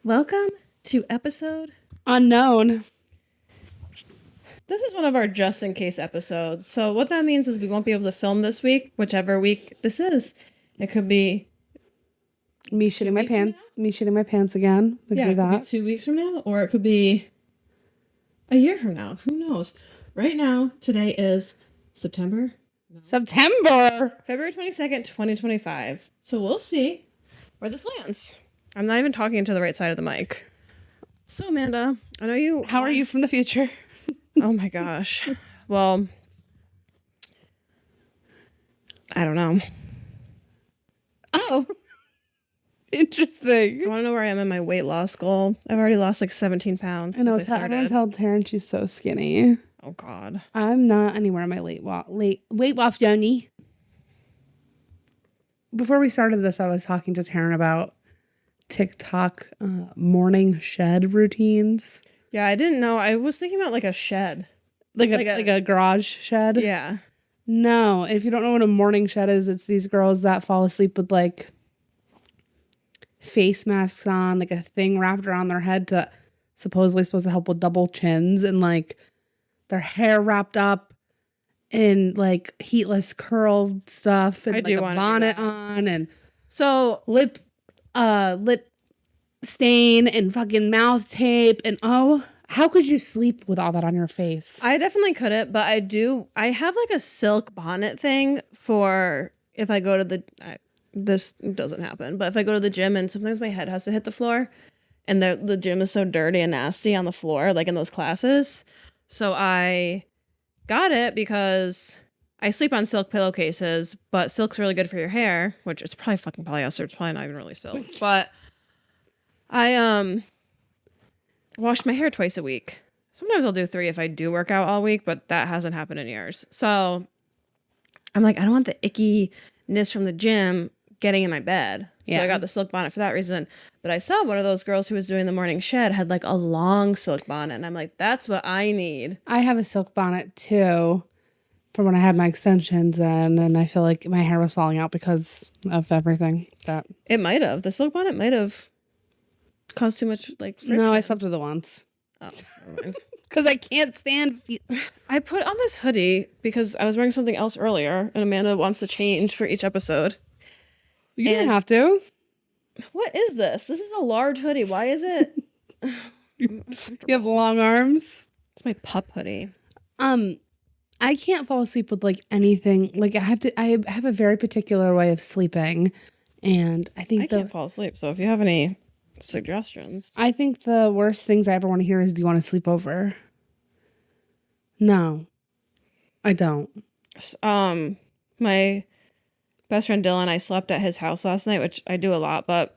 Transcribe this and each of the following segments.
Welcome to episode unknown. This is one of our just in case episodes. So what that means is we won't be able to film this week, whichever week this is. It could be me shitting my pants again. It could be 2 weeks from now, or it could be a year from now. Who knows? Right now, today is February 22nd, 2025. So we'll see where this lands. I'm not even talking to the right side of the mic. So Amanda, I know you... How are you from the future? Oh my gosh. Well, I don't know. Oh, interesting. I want to know where I am in my weight loss goal. I've already lost like 17 pounds. I know. I'm gonna tell Taryn she's so skinny. Oh God. I'm not anywhere in my weight loss journey. Before we started this, I was talking to Taryn about TikTok morning shed routines. Yeah, I didn't know. I was thinking about like a shed. Like a garage shed? Yeah. No, if you don't know what a morning shed is, it's these girls that fall asleep with like face masks on, like a thing wrapped around their head to supposedly supposed to help with double chins, and like their hair wrapped up in like heatless curled stuff, and like a bonnet on, and so lip stain and fucking mouth tape, and oh, how could you sleep with all that on your face? I definitely couldn't, but I have like a silk bonnet thing for if I go to the this doesn't happen, but if I go to the gym and sometimes my head has to hit the floor and the gym is so dirty and nasty on the floor, like in those classes. So I got it because I sleep on silk pillowcases, but silk's really good for your hair, which it's probably fucking polyester. It's probably not even really silk. But I wash my hair twice a week. Sometimes I'll do 3 if I do work out all week, but that hasn't happened in years. So I'm like, I don't want the ickiness from the gym getting in my bed. So I got the silk bonnet for that reason. But I saw one of those girls who was doing the morning shed had like a long silk bonnet. And I'm like, that's what I need. I have a silk bonnet too from when I had my extensions in, and I feel like my hair was falling out because of everything. It might have. The silk bonnet might have caused too much like friction. No, I slept with it once. Oh, never mind. Because I can't stand... I put on this hoodie because I was wearing something else earlier, and Amanda wants to change for each episode. You don't have to. What is this? This is a large hoodie. Why is it? You have long arms? It's my pup hoodie. I can't fall asleep with like anything. Like I have a very particular way of sleeping, and I can't fall asleep. So if you have any suggestions, I think the worst things I ever want to hear is, "Do you want to sleep over?" No, I don't. My best friend Dylan, I slept at his house last night, which I do a lot, but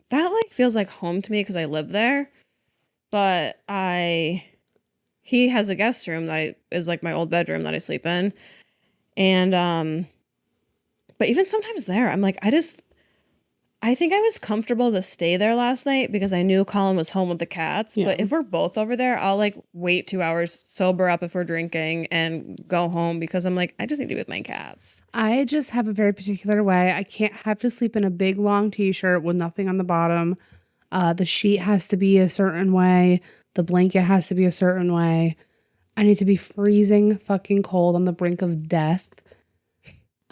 that like feels like home to me because I live there. But he has a guest room that is like my old bedroom that I sleep in. And but even sometimes there, I'm like, I think I was comfortable to stay there last night because I knew Colin was home with the cats. Yeah. But if we're both over there, I'll like wait 2 hours, sober up if we're drinking, and go home because I'm like, I just need to be with my cats. I just have a very particular way. I can't have to sleep in a big long t-shirt with nothing on the bottom. The sheet has to be a certain way. The blanket has to be a certain way. I need to be freezing fucking cold on the brink of death.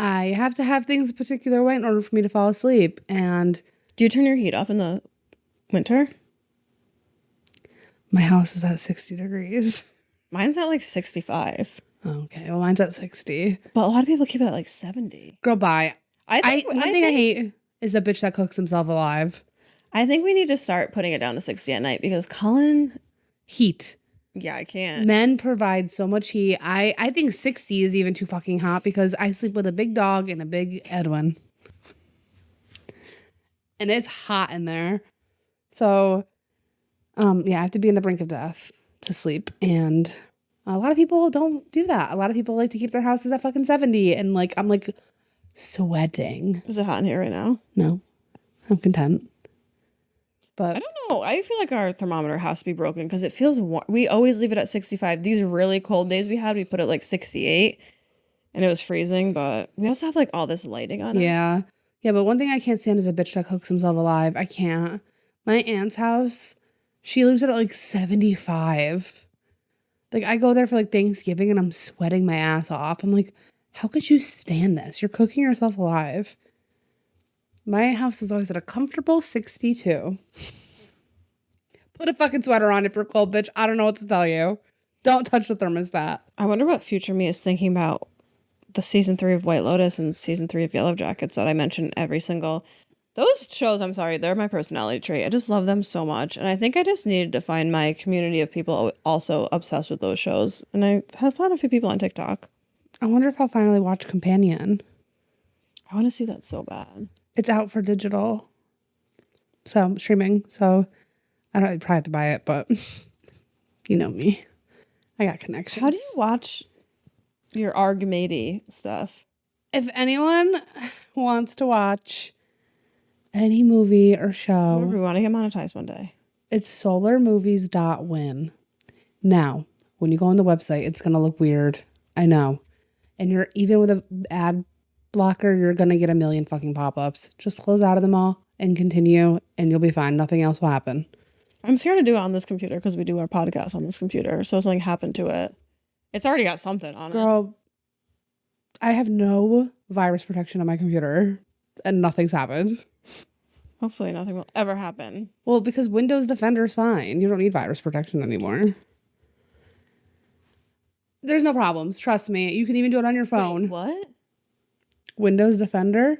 I have to have things a particular way in order for me to fall asleep. And do you turn your heat off in the winter? My house is at 60 degrees. Mine's at like 65. Okay, well mine's at 60. But a lot of people keep it at like 70. Girl, bye. One thing I hate is a bitch that cooks himself alive. I think we need to start putting it down to 60 at night because Colin... Heat. Yeah, I can't. Men provide so much heat. I think 60 is even too fucking hot because I sleep with a big dog and a big Edwin. And it's hot in there. So, I have to be in the brink of death to sleep. And a lot of people don't do that. A lot of people like to keep their houses at fucking 70. And like, I'm like sweating. Is it hot in here right now? No. I'm content. But I don't know. I feel like our thermometer has to be broken because it feels warm. We always leave it at 65. These really cold days we had, we put it like 68. and it was freezing, but we also have like all this lighting on it. Yeah. Yeah, but one thing I can't stand is a bitch that cooks himself alive. I can't. My aunt's house, she lives at like 75. Like, I go there for like Thanksgiving and I'm sweating my ass off. I'm like, how could you stand this? You're cooking yourself alive. My house is always at a comfortable 62. Put a fucking sweater on if you're cold, bitch. I don't know what to tell you. Don't touch the thermostat. I wonder what future me is thinking about the season 3 of White Lotus and season 3 of Yellow Jackets that I mentioned every single. Those shows, I'm sorry, they're my personality trait. I just love them so much. And I think I just needed to find my community of people also obsessed with those shows. And I have found a few people on TikTok. I wonder if I'll finally watch Companion. I want to see that so bad. It's out for digital. So, streaming. So, I don't I'd probably have to buy it, but you know me. I got connections. How do you watch your Argmady stuff? If anyone wants to watch any movie or show, We want to get monetized one day. it's solarmovies.win. Now, when you go on the website, it's going to look weird. I know. And you're even with an ad blocker, you're going to get a million fucking pop-ups. Just close out of them all and continue, and you'll be fine. Nothing else will happen. I'm scared to do it on this computer because we do our podcast on this computer. So if something happened to it, it's already got something on it. Girl, I have no virus protection on my computer, and nothing's happened. Hopefully nothing will ever happen. Well, because Windows Defender is fine. You don't need virus protection anymore. There's no problems. Trust me. You can even do it on your phone. Wait, what? Windows Defender.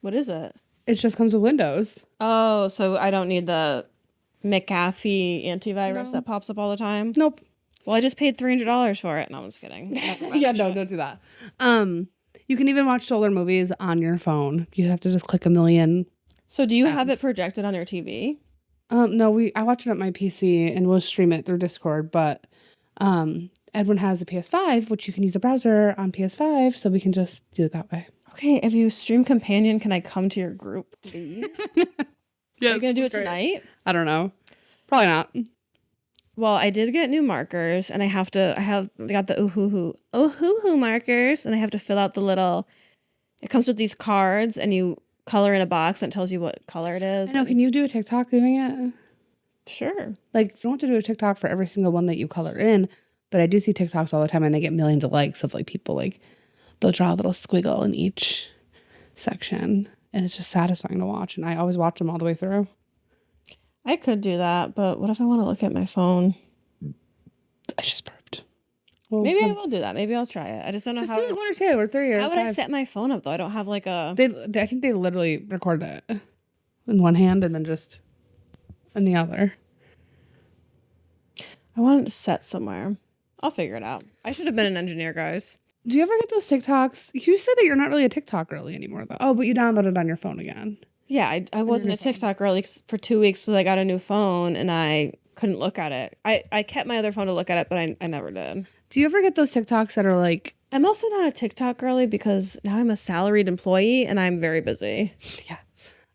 What is it? It just comes with Windows. Oh, so I don't need the McAfee antivirus that pops up all the time? Nope. Well, I just paid $300 for it. No, I'm just kidding. Yeah, no, don't do that. You can even watch solar movies on your phone. You have to just click a million. So do you have it projected on your TV? No, I watch it on my PC and we'll stream it through Discord, but Edwin has a PS5, which you can use a browser on PS5, so we can just do it that way. Okay, if you stream Companion, can I come to your group, please? Yeah, Are you going to do it tonight? I don't know. Probably not. Well, I did get new markers, and I have got the oohoo markers, and I have to fill out the little, it comes with these cards, and you color in a box, and it tells you what color it is. I know, can you do a TikTok doing it? Sure. Like, you don't have to do a TikTok for every single one that you color in, but I do see TikToks all the time, and they get millions of likes of, like, people, like, they'll draw a little squiggle in each section, and it's just satisfying to watch, and I always watch them all the way through. I could do that, but what if I want to look at my phone? I just burped. Well, Maybe I will do that. Maybe I'll try it. I just don't know just how. do it 1 or 2 or 3 or How would I 5. set my phone up though? I don't have like a. I think they literally record it in one hand and then just in the other. I want it to set somewhere. I'll figure it out. I should have been an engineer, guys. Do you ever get those TikToks? You said that you're not really a TikTok girly anymore, though. Oh, but you downloaded it on your phone again. Yeah, I wasn't a TikTok girl for 2 weeks, so I got a new phone and I couldn't look at it. I kept my other phone to look at it, but I never did. Do you ever get those TikToks that are like... I'm also not a TikTok girly because now I'm a salaried employee and I'm very busy. Yeah.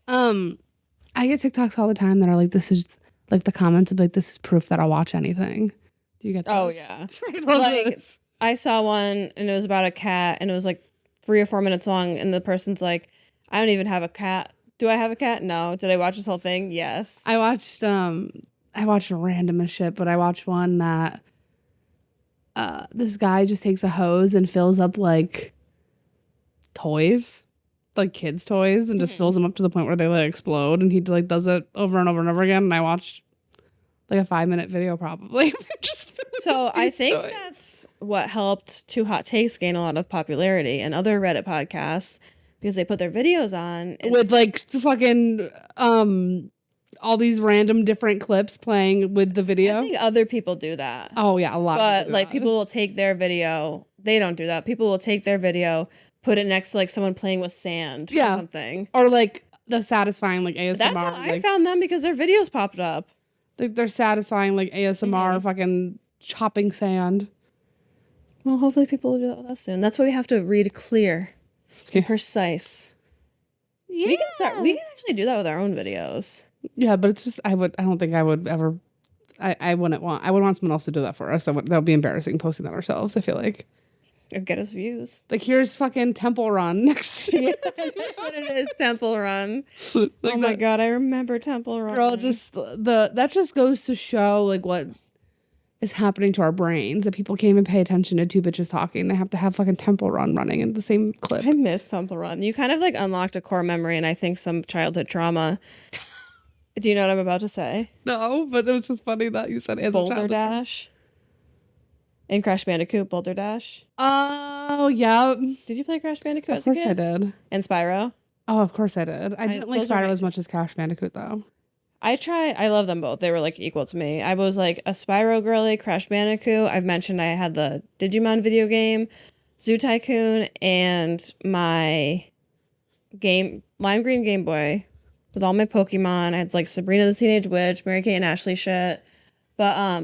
I get TikToks all the time that are like, this is... Like the comments of like, this is proof that I'll watch anything. Do you get those? Oh, yeah. Like, I saw one and it was about a cat and it was like 3 or 4 minutes long and the person's like, I don't even have a cat. Do I have a cat? No. Did I watch this whole thing? Yes. I watched random as shit, but I watched one that this guy just takes a hose and fills up like toys, like kids' toys, and just fills them up to the point where they like explode, and he like does it over and over and over again. And I watched like a 5-minute video probably. Just so I think toys. that's what helped Two Hot Takes gain a lot of popularity and other Reddit podcasts because they put their videos on with like fucking all these random different clips playing with the video. I think other people do that. Oh yeah, a lot. But like people will take their video. They don't do that. People will take their video, put it next to like someone playing with sand or something. Or like the satisfying like ASMR. That's how like, I found them because their videos popped up. Like they're satisfying like ASMR fucking chopping sand. Well, hopefully people will do that with us soon. That's why we have to read clear and precise. Yeah. We can actually do that with our own videos. Yeah, but it's just I don't think I would ever I would want someone else to do that for us. That would be embarrassing posting that ourselves, I feel like. Or get us views. Like, here's fucking Temple Run next. Yeah, that's what it is. Temple Run. Like Oh my god, I remember Temple Run. girl, just that just goes to show like what is happening to our brains, that people can't even pay attention to two bitches talking. They have to have fucking Temple Run running in the same clip. I miss Temple Run. You kind of like unlocked a core memory and I think some childhood trauma. Do you know what I'm about to say? No, but it was just funny that you said Boulder Dash. In Crash Bandicoot, Boulder Dash. Oh, yeah. Did you play Crash Bandicoot Of as a course kid? I did. And Spyro? Oh, of course I did. I didn't like those are Spyro my as much as Crash Bandicoot, though. I love them both. They were like equal to me. I was like a Spyro girly, Crash Bandicoot. I've mentioned I had the Digimon video game, Zoo Tycoon, and my lime green Game Boy with all my Pokemon. I had like Sabrina the Teenage Witch, Mary Kate and Ashley shit. But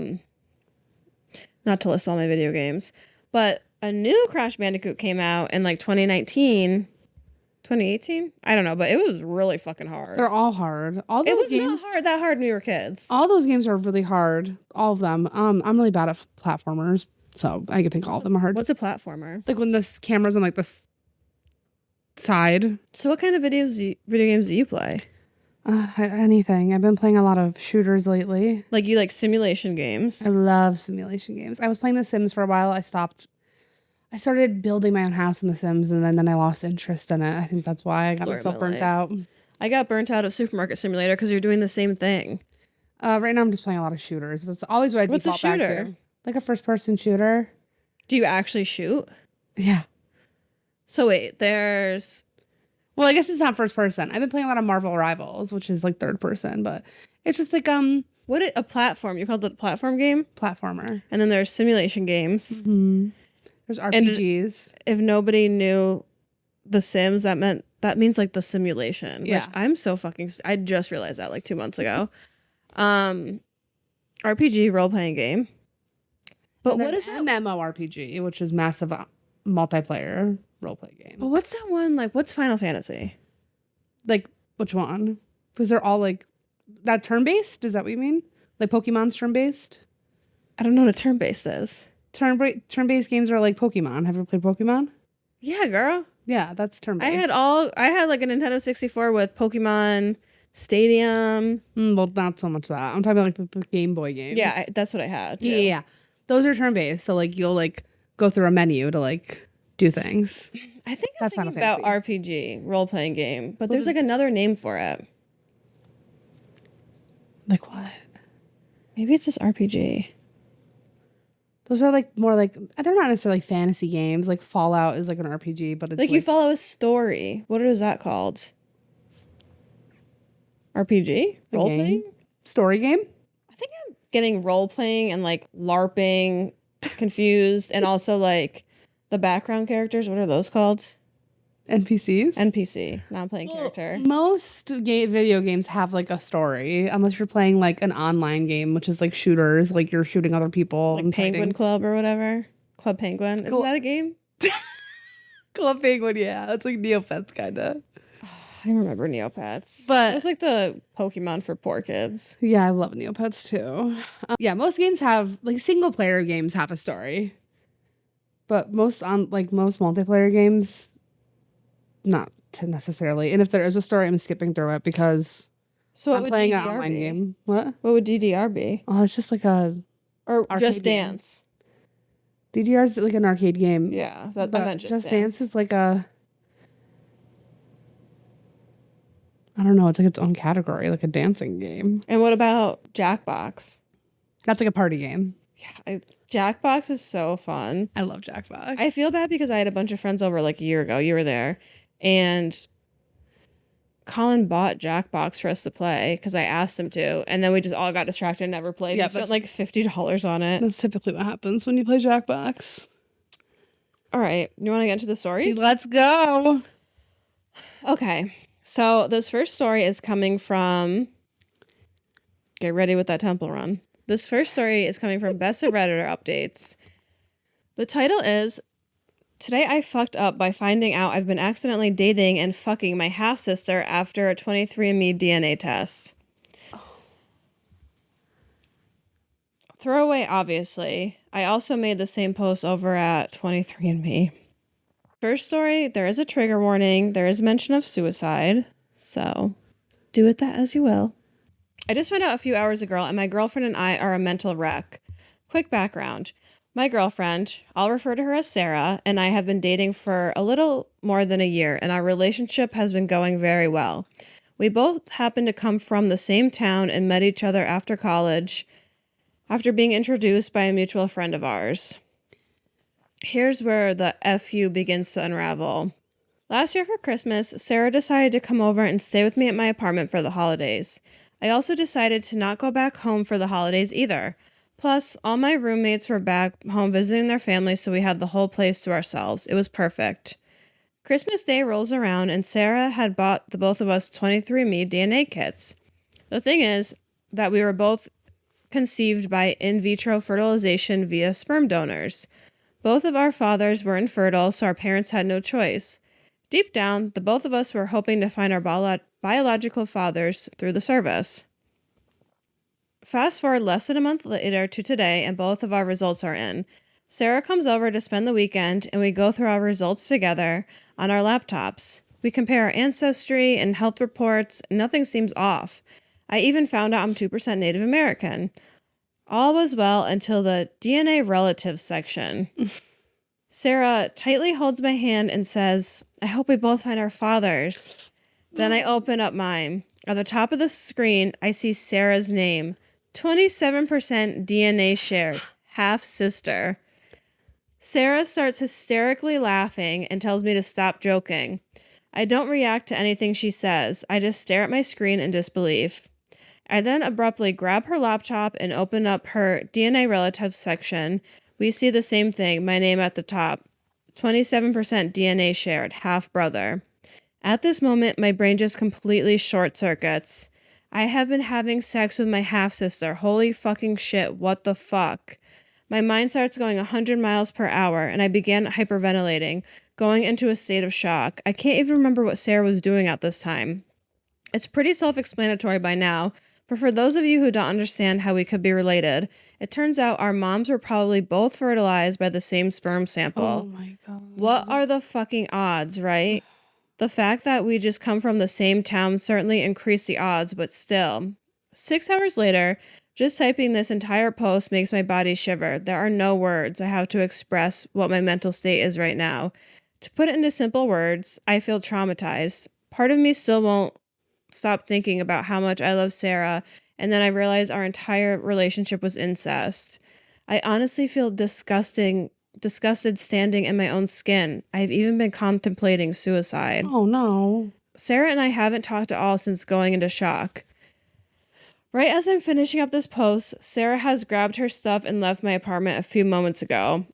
not to list all my video games. But a new Crash Bandicoot came out in like 2019. 2018? I don't know, but it was really fucking hard. They're all hard. All It those was games, not that hard when we were kids. all those games are really hard. All of them. I'm really bad at platformers, so I think all of them are hard. What's a platformer? Like when this camera's on like this side. So what kind of video games do you play? Anything. I've been playing a lot of shooters lately. Like you like simulation games? I love simulation games. I was playing The Sims for a while. I stopped. I started building my own house in The Sims, and then I lost interest in it. I think that's why I got myself burnt out. I got burnt out of Supermarket Simulator because you're doing the same thing. Right now, I'm just playing a lot of shooters. That's always what I What's a default back shooter? to. Like a first-person shooter. Do you actually shoot? Yeah. So wait, there's... Well, I guess it's not first person. I've been playing a lot of Marvel Rivals, which is like third person, but it's just like a platform? You called it a platform game? platformer. And then there's simulation games. Mm-hmm. There's RPGs. If nobody knew The Sims, that means like the simulation. Yeah. Which I'm so fucking... I just realized that like 2 months ago. RPG role-playing game. But what is that? MMORPG, which is massive multiplayer role-play game. But what's that one? Like, what's Final Fantasy? Like, which one? Because they're all like... That turn-based? Is that what you mean? Like Pokemon's turn-based? I don't know what a turn-based is. Turn-based games are like Pokemon. Have you ever played Pokemon? Yeah, girl. Yeah, that's turn-based. I had like a Nintendo 64 with Pokemon Stadium. Well, not so much that. I'm talking about like the Game Boy games. Yeah, that's what I had. Too. Yeah. Those are turn-based. So like you'll like go through a menu to like do things. I think That's I'm not thinking a about RPG role-playing game, but there's is- like another name for it. Like what? Maybe it's just RPG. Those are like more like, they're not necessarily fantasy games. Like Fallout is like an RPG, but it's Like you follow a story. What is that called? RPG? A Role-playing? game? Story game. I think I'm getting role-playing and like LARPing confused, and also like the background characters. What are those called? NPCs. NPC, non-playing character. Most video games have like a story, unless you're playing like an online game, which is like shooters, like you're shooting other people. Like and Penguin fighting. Club or whatever. Club Penguin. Isn't that a game? Club Penguin, yeah. It's like Neopets, kind of. I remember Neopets. But- it was like the Pokemon for poor kids. Yeah, I love Neopets too. Yeah, most games have, like single player games have a story. But most multiplayer games, not necessarily. And if there is a story, I'm skipping through it because So I'm playing an online game. What? What would DDR be? Oh, it's just like a Or arcade Just game. Dance. DDR is like an arcade game. Yeah, But I meant Just Dance is like a, I don't know, it's like its own category, like a dancing game. And what about Jackbox? That's like a party game. Yeah, Jackbox is so fun. I love Jackbox. I feel bad because I had a bunch of friends over like a year ago. You were there. And Colin bought Jackbox for us to play because I asked him to. And then we just all got distracted and never played. Yeah, We spent like $50 on it. That's typically what happens when you play Jackbox. All right. You want to get into the stories? Let's go. Okay. So this first story is coming from... Get ready with that Temple Run. This first story is coming from Best of Redditor Updates. The title is, Today I fucked up by finding out I've been accidentally dating and fucking my half-sister after a 23andMe DNA test. Throwaway, obviously. I also made the same post over at 23andMe. First story, there is a trigger warning. There is mention of suicide. So do with that as you will. I just found out a few hours ago, and my girlfriend and I are a mental wreck. Quick background. My girlfriend, I'll refer to her as Sarah, and I have been dating for a little more than a year, and our relationship has been going very well. We both happen to come from the same town and met each other after college, after being introduced by a mutual friend of ours. Here's where the FU begins to unravel. Last year for Christmas, Sarah decided to come over and stay with me at my apartment for the holidays. I also decided to not go back home for the holidays either. Plus, all my roommates were back home visiting their families, so we had the whole place to ourselves. It was perfect. Christmas Day rolls around, and Sarah had bought the both of us 23andMe DNA kits. The thing is that we were both conceived by in vitro fertilization via sperm donors. Both of our fathers were infertile, so our parents had no choice. Deep down, the both of us were hoping to find our biological fathers through the service. Fast forward less than a month later to today, and both of our results are in. Sarah comes over to spend the weekend, and we go through our results together on our laptops. We compare our ancestry and health reports, and nothing seems off. I even found out I'm 2% Native American. All was well until the DNA relatives section. Sarah tightly holds my hand and says, I hope we both find our fathers. Then I open up mine. At the top of the screen, I see Sarah's name. 27% DNA shared. Half sister. Sarah starts hysterically laughing and tells me to stop joking. I don't react to anything she says. I just stare at my screen in disbelief. I then abruptly grab her laptop and open up her DNA relatives section. We see the same thing, my name at the top. 27% DNA shared, half brother. At this moment, my brain just completely short circuits. I have been having sex with my half-sister. Holy fucking shit, what the fuck? My mind starts going 100 miles per hour, and I began hyperventilating, going into a state of shock. I can't even remember what Sarah was doing at this time. It's pretty self-explanatory by now, but for those of you who don't understand how we could be related, it turns out our moms were probably both fertilized by the same sperm sample. Oh my God. What are the fucking odds, right? The fact that we just come from the same town certainly increased the odds, but still. 6 hours later, just typing this entire post makes my body shiver. There are no words. I have to express what my mental state is right now. To put it into simple words, I feel traumatized. Part of me still won't stop thinking about how much I love Sarah, and then I realize our entire relationship was incest. I honestly feel disgusted standing in my own skin. I've even been contemplating suicide. Oh no. Sarah and I haven't talked at all since going into shock. Right as I'm finishing up this post, Sarah has grabbed her stuff and left my apartment a few moments ago.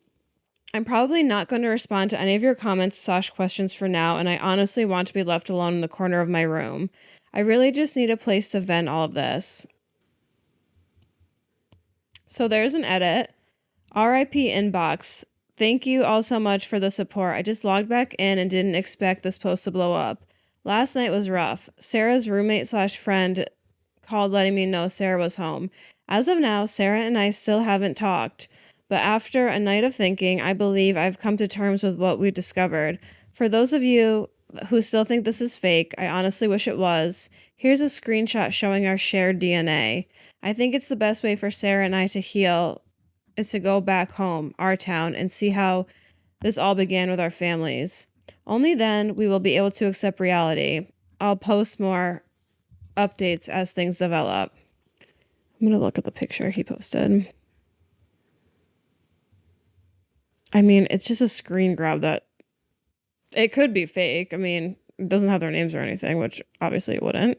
I'm probably not going to respond to any of your comments/questions for now, and I honestly want to be left alone in the corner of my room. I really just need a place to vent all of this. So there's an edit. RIP inbox. Thank you all so much for the support. I just logged back in and didn't expect this post to blow up. Last night was rough. Sarah's roommate/friend called letting me know Sarah was home. As of now, Sarah and I still haven't talked. But after a night of thinking, I believe I've come to terms with what we discovered. For those of you who still think this is fake, I honestly wish it was. Here's a screenshot showing our shared DNA. I think it's the best way for Sarah and I to heal is to go back home, our town, and see how this all began with our families. Only then we will be able to accept reality. I'll post more updates as things develop. I'm going to look at the picture he posted. I mean, it's just a screen grab that it could be fake. I mean, it doesn't have their names or anything, which obviously it wouldn't.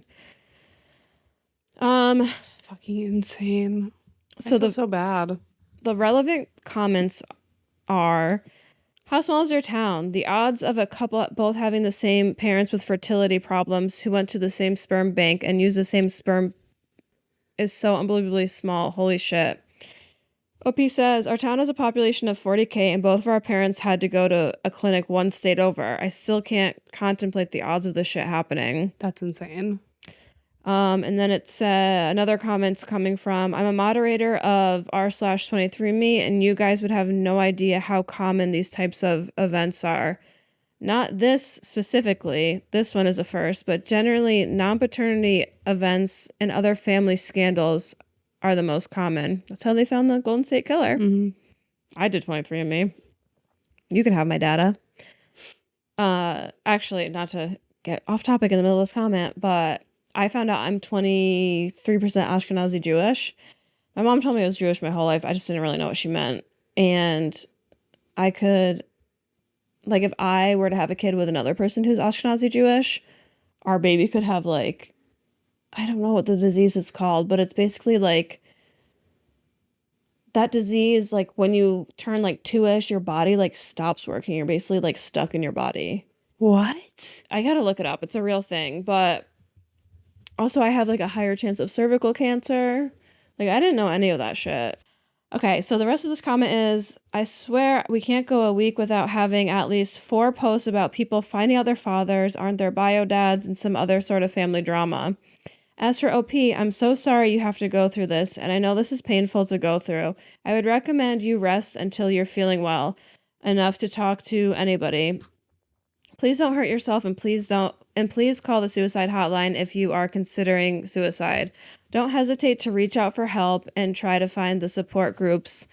It's fucking insane. So I feel so bad. The relevant comments are, how small is your town? The odds of a couple both having the same parents with fertility problems who went to the same sperm bank and used the same sperm is so unbelievably small. Holy shit. OP says, our town has a population of 40K and both of our parents had to go to a clinic one state over. I still can't contemplate the odds of this shit happening. That's insane. And then it's another comment's coming from, I'm a moderator of r/23me, and you guys would have no idea how common these types of events are. Not this specifically, this one is a first, but generally non-paternity events and other family scandals are the most common. That's how they found the Golden State Killer. Mm-hmm. I did 23andMe. You can have my data. Actually, not to get off topic in the middle of this comment, but I found out I'm 23% Ashkenazi Jewish. My mom told me I was Jewish my whole life. I just didn't really know what she meant. And I could, like, if I were to have a kid with another person who's Ashkenazi Jewish, our baby could have, like, I don't know what the disease is called, but it's basically like that disease, like when you turn like 2-ish, your body like stops working. You're basically like stuck in your body. What? I gotta look it up. It's a real thing. But also, I have like a higher chance of cervical cancer. Like, I didn't know any of that shit. Okay, so the rest of this comment is, I swear we can't go a week without having at least 4 posts about people finding out their fathers aren't their bio dads and some other sort of family drama. As for OP, I'm so sorry you have to go through this, and I know this is painful to go through. I would recommend you rest until you're feeling well enough to talk to anybody. Please don't hurt yourself, and please call the suicide hotline if you are considering suicide. Don't hesitate to reach out for help and try to find the support groups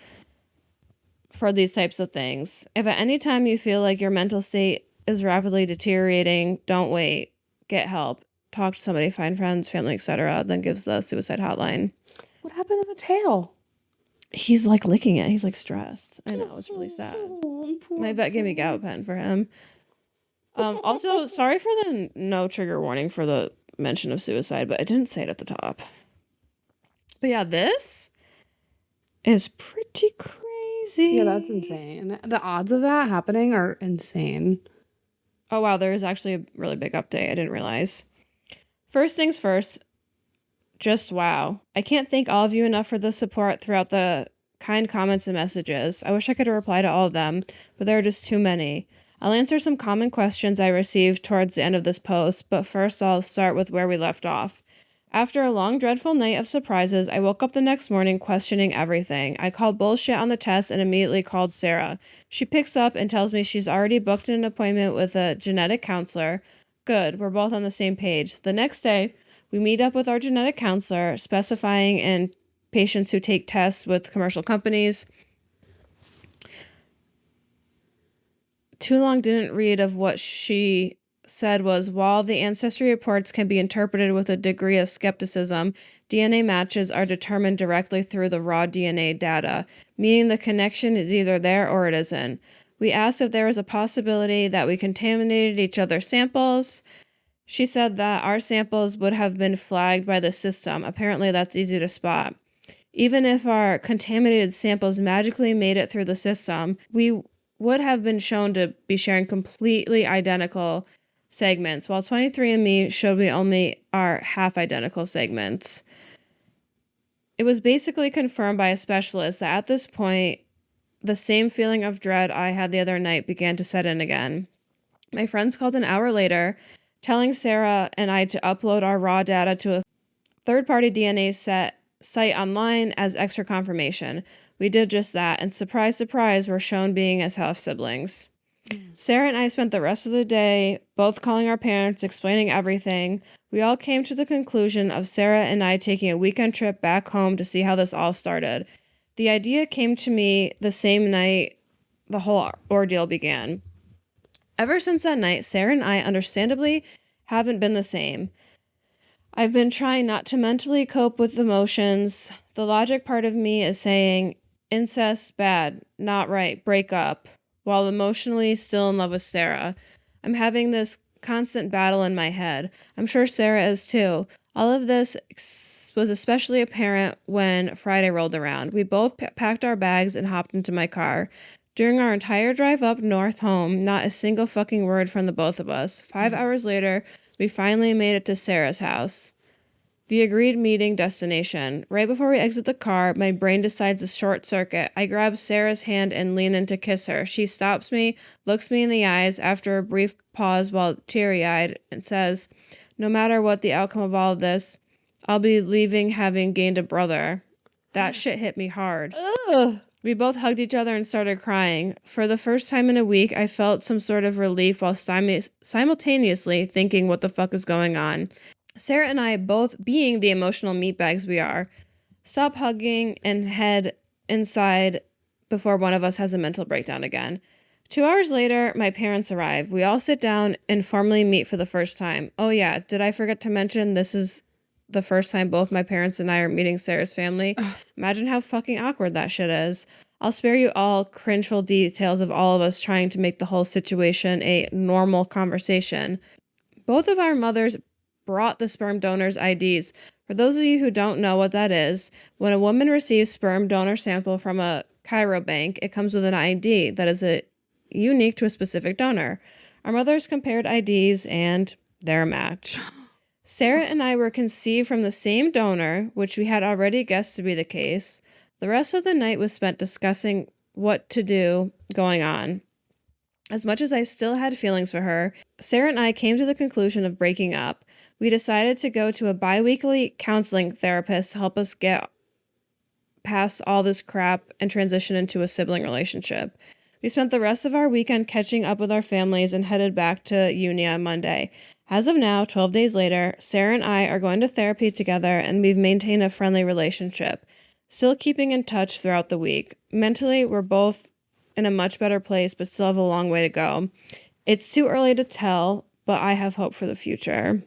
for these types of things. If at any time you feel like your mental state is rapidly deteriorating, don't wait. Get help. Talk to somebody, find friends, family, etc. Then gives the suicide hotline. What happened to the tail? He's like licking it. He's like stressed. I know, it's really sad. My vet gave me gabapentin for him. Also, sorry for the no trigger warning for the mention of suicide, but I didn't say it at the top. But yeah, this is pretty crazy. Yeah, that's insane. The odds of that happening are insane. Oh wow, there is actually a really big update. I didn't realize. First things first, just wow. I can't thank all of you enough for the support throughout the kind comments and messages. I wish I could reply to all of them, but there are just too many. I'll answer some common questions I received towards the end of this post, but first I'll start with where we left off. After a long, dreadful night of surprises, I woke up the next morning questioning everything. I called bullshit on the test and immediately called Sarah. She picks up and tells me she's already booked an appointment with a genetic counselor. Good, we're both on the same page. The next day, we meet up with our genetic counselor, specifying in patients who take tests with commercial companies. Too long didn't read of what she said was, while the ancestry reports can be interpreted with a degree of skepticism, DNA matches are determined directly through the raw DNA data, meaning the connection is either there or it isn't. We asked if there was a possibility that we contaminated each other's samples. She said that our samples would have been flagged by the system. Apparently that's easy to spot. Even if our contaminated samples magically made it through the system, we would have been shown to be sharing completely identical segments, while 23andMe showed me only our half-identical segments. It was basically confirmed by a specialist that at this point, the same feeling of dread I had the other night began to set in again. My friends called an hour later, telling Sarah and I to upload our raw data to a third-party DNA site online as extra confirmation. We did just that, and surprise, surprise, we're shown being as half-siblings. Sarah and I spent the rest of the day both calling our parents, explaining everything. We all came to the conclusion of Sarah and I taking a weekend trip back home to see how this all started. The idea came to me the same night the whole ordeal began. Ever since that night, Sarah and I understandably haven't been the same. I've been trying not to mentally cope with emotions. The logic part of me is saying, incest, bad, not right, break up, while emotionally still in love with Sarah. I'm having this constant battle in my head. I'm sure Sarah is too. All of this was especially apparent when Friday rolled around. We both packed our bags and hopped into my car. During our entire drive up north home, not a single fucking word from the both of us. 5 hours later, we finally made it to Sarah's house. The agreed meeting destination. Right before we exit the car, my brain decides to short circuit. I grab Sarah's hand and lean in to kiss her. She stops me, looks me in the eyes after a brief pause while teary-eyed, and says, "No matter what the outcome of all of this, I'll be leaving having gained a brother." That shit hit me hard. Ugh. We both hugged each other and started crying. For the first time in a week, I felt some sort of relief while simultaneously thinking what the fuck is going on. Sarah and I, both being the emotional meatbags we are, stop hugging and head inside before one of us has a mental breakdown again. 2 hours later, my parents arrive. We all sit down and formally meet for the first time. Oh yeah, did I forget to mention this is the first time both my parents and I are meeting Sarah's family? Imagine how fucking awkward that shit is. I'll spare you all cringeful details of all of us trying to make the whole situation a normal conversation. Both of our mothers brought the sperm donors' IDs. For those of you who don't know what that is, when a woman receives sperm donor sample from a cryobank, it comes with an ID that is unique to a specific donor. Our mothers compared IDs and they're a match. Sarah and I were conceived from the same donor, which we had already guessed to be the case. The rest of the night was spent discussing what to do going on. As much as I still had feelings for her, Sarah and I came to the conclusion of breaking up. We decided to go to a bi-weekly counseling therapist to help us get past all this crap and transition into a sibling relationship. We spent the rest of our weekend catching up with our families and headed back to uni on Monday. As of now, 12 days later, Sarah and I are going to therapy together and we've maintained a friendly relationship, still keeping in touch throughout the week. Mentally, we're both in a much better place, but still have a long way to go. It's too early to tell, but I have hope for the future.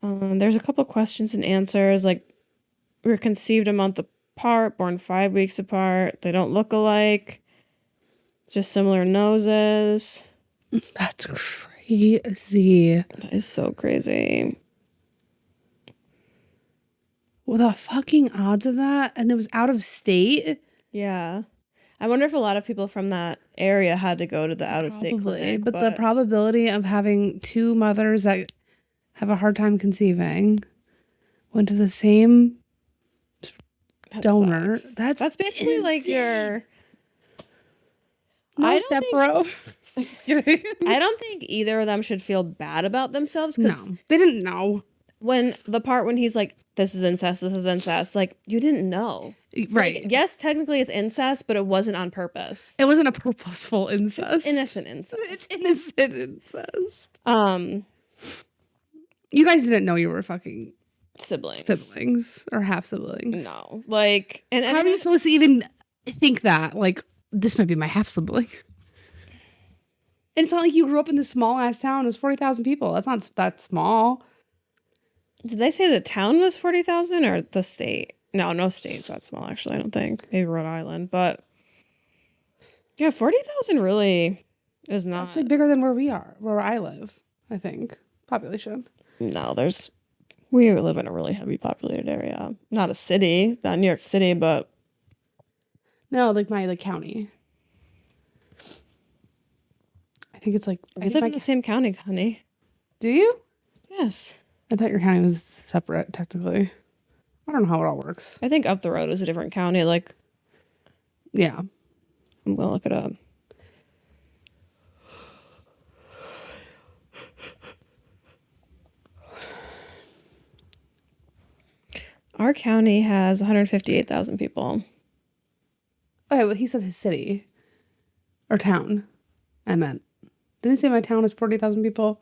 There's a couple questions and answers, like we were conceived a month apart, born 5 weeks apart. They don't look alike. Just similar noses. That's crazy. That is so crazy. Well, the fucking odds of that, and it was out of state. Yeah. I wonder if a lot of people from that area had to go to the out-of-state clinic. But the probability of having two mothers that have a hard time conceiving went to the same donor. Sucks. That's basically insane. Like your... No step bro. Just kidding. I don't think either of them should feel bad about themselves. No, they didn't know. When he's like, this is incest, like, you didn't know. Right. Like, yes, technically it's incest, but it wasn't on purpose. It wasn't a purposeful incest. It's innocent incest. It's innocent incest. You guys didn't know you were fucking siblings or half siblings. No. Like, and how are you supposed to even think that? Like, this might be my half sibling. And it's not like you grew up in this small ass town. It was 40,000 people. That's not that small. Did they say the town was 40,000 or the state? No state's that small, actually, I don't think. Maybe Rhode Island. But yeah, 40,000 really is not. That's like bigger than where I live, I think. Population. No, we live in a really heavy populated area. Not a city, not New York City, but. No, like my county. I think it's like. I live in the same county, honey. Do you? Yes. I thought your county was separate, technically. I don't know how it all works. I think up the road is a different county. Like, yeah. I'm going to look it up. Our county has 158,000 people. Okay, well, he said his city. Or town, I meant. Didn't he say my town is 40,000 people?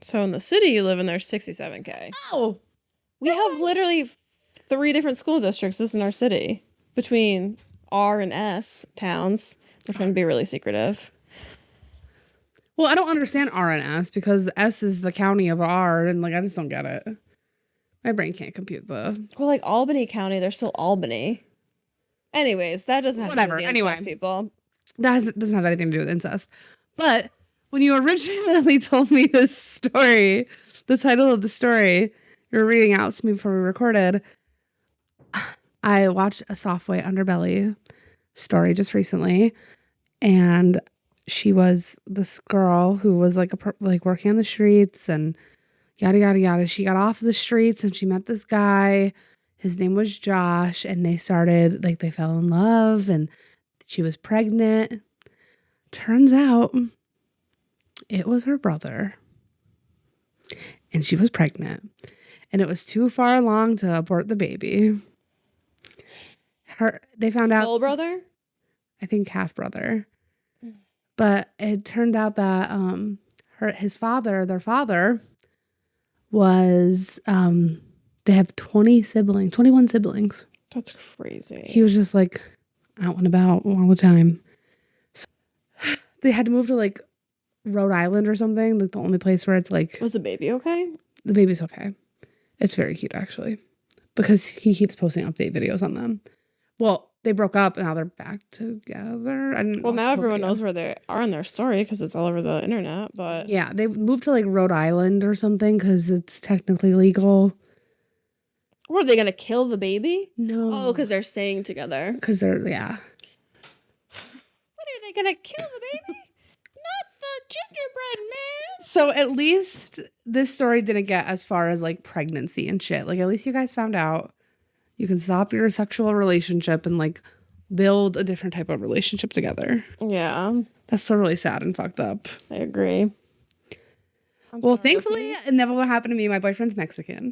So in the city you live in, there's 67K. Oh! We have literally 3 different school districts in our city. Between R and S towns. We're trying to be really secretive. Well, I don't understand R and S because S is the county of R, and I just don't get it. My brain can't compute the... Well, like Albany County, they're still Albany. Anyways, that doesn't have to do with the incest, people. That doesn't have anything to do with incest. But when you originally told me this story, the title of the story you were reading out to me before we recorded, I watched a Softway Underbelly story just recently, and she was this girl who was working on the streets and Yada, yada, yada. She got off the streets and she met this guy. His name was Josh. And they started, like, they fell in love and she was pregnant. Turns out it was her brother. And she was pregnant. And it was too far along to abort the baby. They found out. Full brother? I think half brother. But it turned out that their father was they have 21 siblings. That's crazy. He was just like out and about all the time. So they had to move to like Rhode Island or something, like the only place where it's like. Was the baby okay? The baby's okay. It's very cute actually, because he keeps posting update videos on them. Well, they broke up and now they're back together. Well, now everyone knows where they are in their story because it's all over the internet. But yeah, they moved to like Rhode Island or something because it's technically legal. Were they gonna kill the baby? No. Oh, because they're staying together. Because they're yeah. What are they gonna kill the baby? Not the gingerbread man. So at least this story didn't get as far as like pregnancy and shit. Like at least you guys found out. You can stop your sexual relationship and like build a different type of relationship together. Yeah. That's so really sad and fucked up. I agree. Well, thankfully, it never will happen to me. My boyfriend's Mexican.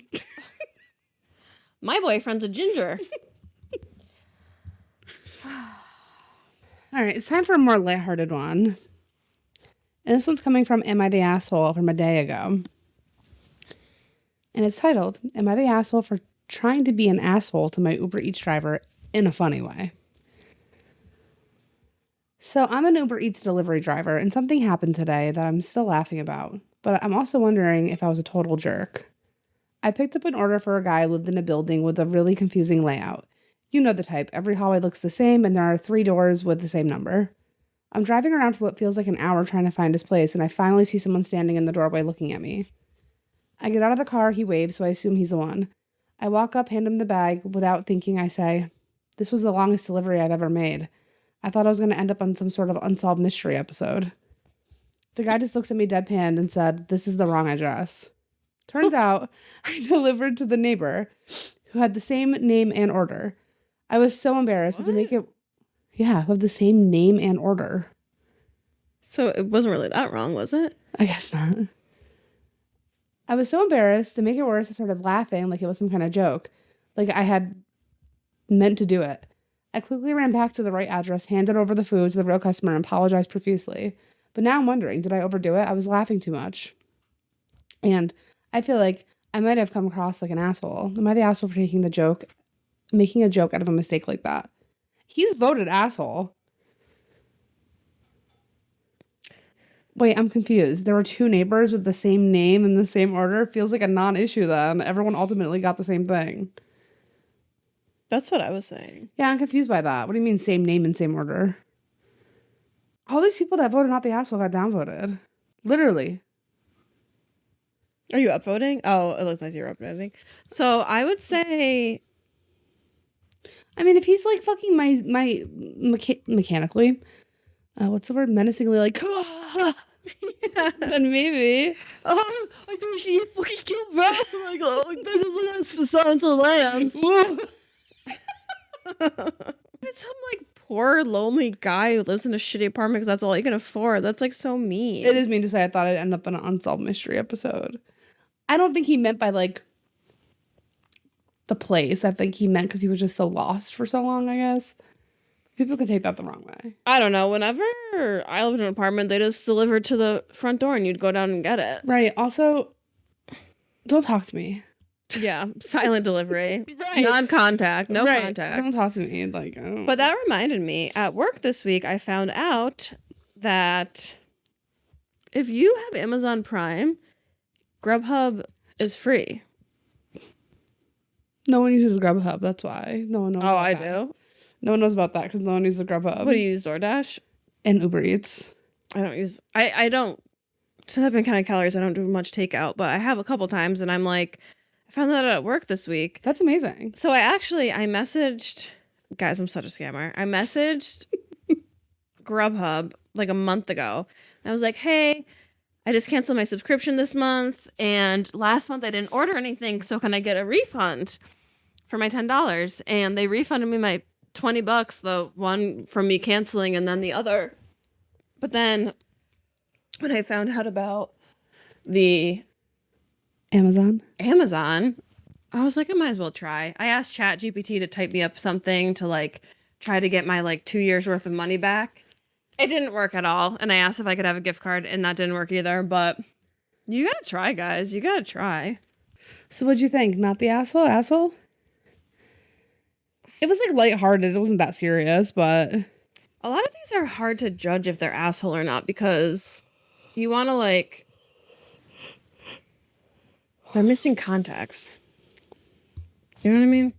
My boyfriend's a ginger. All right, it's time for a more lighthearted one. And this one's coming from Am I the Asshole from a day ago. And it's titled, Am I the Asshole for trying to be an asshole to my Uber Eats driver in a funny way? So I'm an Uber Eats delivery driver, and something happened today that I'm still laughing about, but I'm also wondering if I was a total jerk. I picked up an order for a guy who lived in a building with a really confusing layout. You know the type. Every hallway looks the same, and there are 3 doors with the same number. I'm driving around for what feels like an hour trying to find his place, and I finally see someone standing in the doorway looking at me. I get out of the car, he waves, so I assume he's the one. I walk up, hand him the bag. Without thinking, I say, "This was the longest delivery I've ever made. I thought I was going to end up on some sort of unsolved mystery episode." The guy just looks at me deadpan and said, "This is the wrong address." Turns out I delivered to the neighbor who had the same name and order. I was so embarrassed to make it. Yeah, who have the same name and order. So it wasn't really that wrong, was it? I guess not. I was so embarrassed. To make it worse, I started laughing like it was some kind of joke. Like I had meant to do it. I quickly ran back to the right address, handed over the food to the real customer, and apologized profusely. But now I'm wondering, did I overdo it? I was laughing too much. And I feel like I might have come across like an asshole. Am I the asshole for making a joke out of a mistake like that? He's voted asshole. Wait, I'm confused. There were 2 neighbors with the same name and the same order. Feels like a non-issue then. Everyone ultimately got the same thing. That's what I was saying. Yeah, I'm confused by that. What do you mean same name and same order? All these people that voted not the asshole got downvoted. Literally. Are you upvoting? Oh, it looked like you were upvoting. So I would say, I mean, if he's like fucking my mechanically, what's the word? Menacingly like, then maybe. oh, I thought she fucking killed bro. Like, oh, this is for Silence of the Lambs. It's some like poor lonely guy who lives in a shitty apartment because that's all he can afford. That's like so mean. It is mean to say. I thought I'd end up in an unsolved mystery episode. I don't think he meant by like the place. I think he meant because he was just so lost for so long, I guess. People can take that the wrong way. I don't know. Whenever I lived in an apartment, they just delivered to the front door and you'd go down and get it. Right. Also, don't talk to me. Yeah. Silent delivery. Right. Non-contact. No contact. Don't talk to me. Like, But that reminded me, at work this week, I found out that if you have Amazon Prime, Grubhub is free. No one uses Grubhub. That's why. No one knows. Oh, I do? No one knows about that because no one uses Grubhub. What do you use, DoorDash? And Uber Eats. I don't use... I don't... Since I've been counting calories, I don't do much takeout, but I have a couple times, and I'm like... I found that out at work this week. That's amazing. So I messaged... Guys, I'm such a scammer. I messaged Grubhub like a month ago. And I was like, hey, I just canceled my subscription this month, and last month I didn't order anything, so can I get a refund for my $10? And they refunded me my $20, the one from me canceling and then the other. But then when I found out about the Amazon, I was like, I might as well try. I asked ChatGPT to type me up something to like try to get my like 2 years worth of money back. It didn't work at all. And I asked if I could have a gift card, and that didn't work either. But you gotta try, guys. You gotta try. So what'd you think? Not the asshole? It was like lighthearted. It wasn't that serious, but A lot of these are hard to judge if they're asshole or not because you want to like. They're missing context. You know what I mean?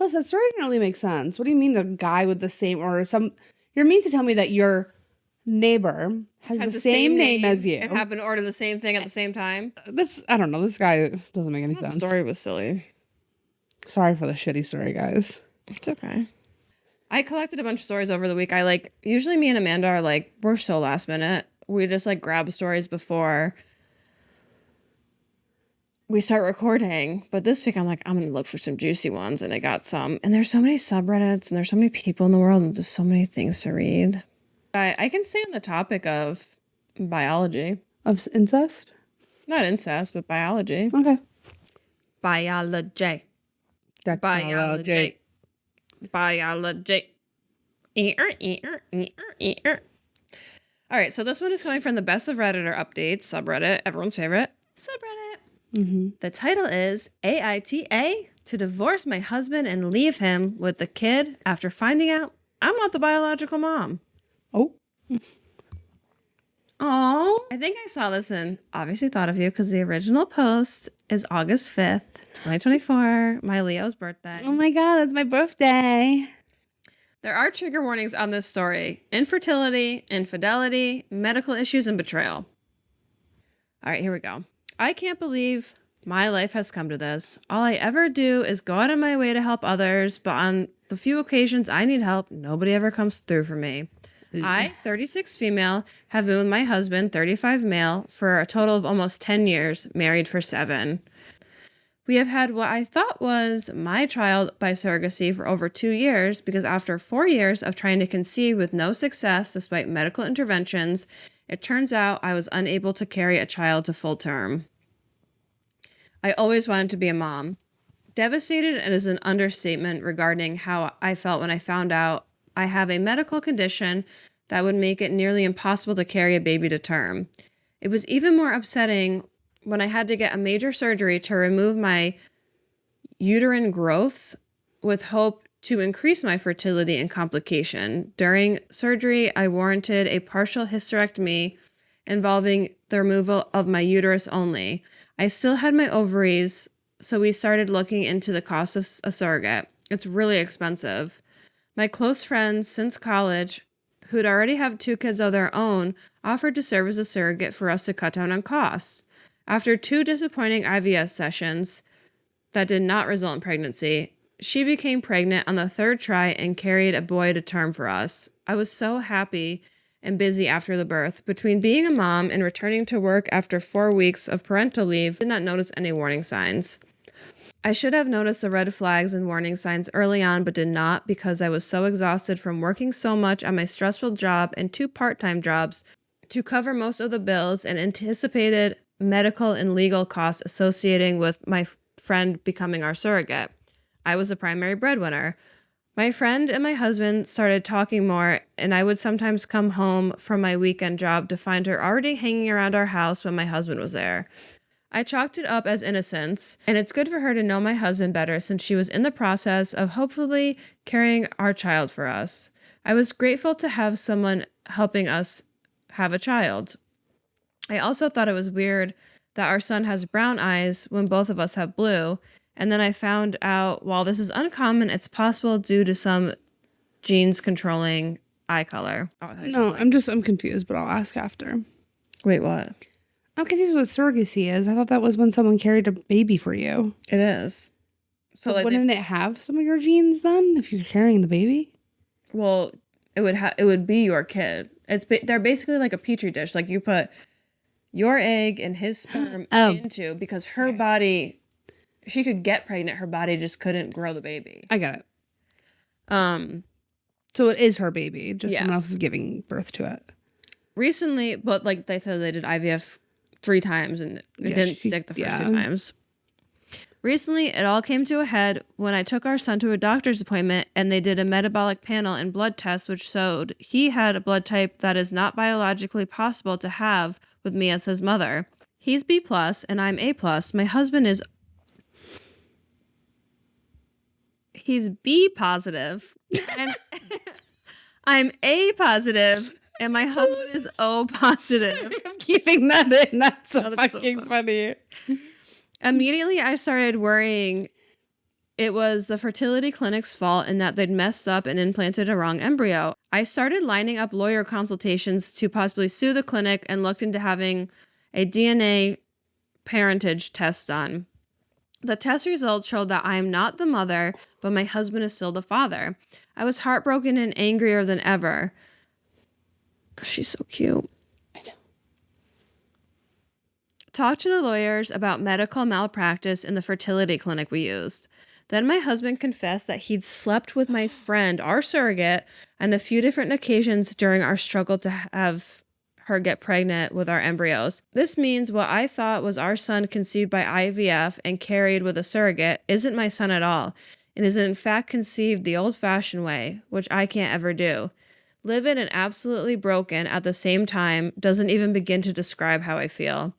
plus that story didn't really make sense. What do you mean the guy with the same or some? You're mean to tell me that your neighbor has the same name as you. And happened to order the same thing at the same time. That's I don't know. This guy doesn't make any That sense. story was silly. Sorry for the shitty story, guys. It's okay. I collected a bunch of stories over the week. I like, usually me and Amanda are like, we're so last minute. We just like grab stories before we start recording. But this week I'm like, I'm going to look for some juicy ones. And I got some. And there's so many subreddits and there's so many people in the world and just so many things to read. I can stay on the topic of biology. Of incest? Not incest, but biology. Okay. Biology. Technology. Biology. All right, so this one is coming from the Best of Redditor updates subreddit, everyone's favorite subreddit. Mm-hmm. The title is AITA to divorce my husband and leave him with the kid after finding out I'm not the biological mom. Oh. Oh, I think I saw this and obviously thought of you because the original post is August 5th, 2024, my Leo's birthday. Oh my God, it's my birthday. There are trigger warnings on this story: infertility, infidelity, medical issues, and betrayal. All right, here we go. I can't believe my life has come to this. All I ever do is go out of my way to help others, but on the few occasions I need help, nobody ever comes through for me. I, 36 female, have been with my husband, 35 male, for a total of almost 10 years, married for 7. We have had what I thought was my child by surrogacy for over 2 years because after 4 years of trying to conceive with no success despite medical interventions, it turns out I was unable to carry a child to full term. I always wanted to be a mom. Devastated is an understatement regarding how I felt when I found out I have a medical condition that would make it nearly impossible to carry a baby to term. It was even more upsetting when I had to get a major surgery to remove my uterine growths with hope to increase my fertility and complication. During surgery, I warranted a partial hysterectomy involving the removal of my uterus only. I still had my ovaries, so we started looking into the cost of a surrogate. It's really expensive. My close friends since college, who'd already have 2 kids of their own, offered to serve as a surrogate for us to cut down on costs. After 2 disappointing IVF sessions that did not result in pregnancy, she became pregnant on the 3rd try and carried a boy to term for us. I was so happy and busy after the birth. Between being a mom and returning to work after 4 weeks of parental leave, I did not notice any warning signs. I should have noticed the red flags and warning signs early on, but did not because I was so exhausted from working so much on my stressful job and 2 part-time jobs to cover most of the bills and anticipated medical and legal costs associating with my friend becoming our surrogate. I was the primary breadwinner. My friend and my husband started talking more, and I would sometimes come home from my weekend job to find her already hanging around our house when my husband was there. I chalked it up as innocence, and it's good for her to know my husband better since she was in the process of hopefully carrying our child for us. I was grateful to have someone helping us have a child. I also thought it was weird that our son has brown eyes when both of us have blue, and then I found out while this is uncommon, it's possible due to some genes controlling eye color. No, I'm confused, but I'll ask after. Wait, what? I'm confused what surrogacy is. I thought that was when someone carried a baby for you. It is. So like wouldn't it have some of your genes then if you're carrying the baby? Well, it would be your kid. They're basically like a petri dish. Like you put your egg and his sperm into, because her body, she could get pregnant, her body just couldn't grow the baby. I get it. So it is her baby, just someone else is giving birth to it. Recently, but like they said, they did IVF 3 times and it didn't stick the first 2 times. Recently, it all came to a head when I took our son to a doctor's appointment and they did a metabolic panel and blood test, which showed he had a blood type that is not biologically possible to have with me as his mother. He's B+ and I'm A+. My husband is... He's B positive and I'm A positive and my husband is O positive. I'm keeping that in. That's so fucking funny. Immediately, I started worrying it was the fertility clinic's fault and that they'd messed up and implanted a wrong embryo. I started lining up lawyer consultations to possibly sue the clinic and looked into having a DNA parentage test done. The test results showed that I am not the mother, but my husband is still the father. I was heartbroken and angrier than ever. She's so cute. Talked to the lawyers about medical malpractice in the fertility clinic we used. Then my husband confessed that he'd slept with my friend, our surrogate, on a few different occasions during our struggle to have her get pregnant with our embryos. This means what I thought was our son conceived by IVF and carried with a surrogate isn't my son at all, and is in fact conceived the old-fashioned way, which I can't ever do. Livid and absolutely broken at the same time doesn't even begin to describe how I feel.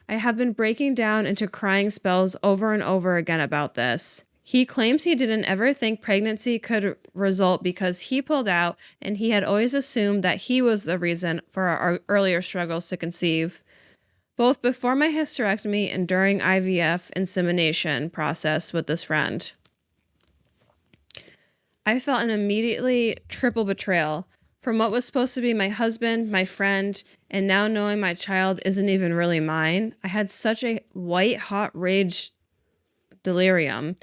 I have been breaking down into crying spells over and over again about this. He claims he didn't ever think pregnancy could result because he pulled out and he had always assumed that he was the reason for our earlier struggles to conceive. Both before my hysterectomy and during IVF insemination process with this friend. I felt an immediately triple betrayal from what was supposed to be my husband, my friend, and now knowing my child isn't even really mine. I had such a white hot rage delirium.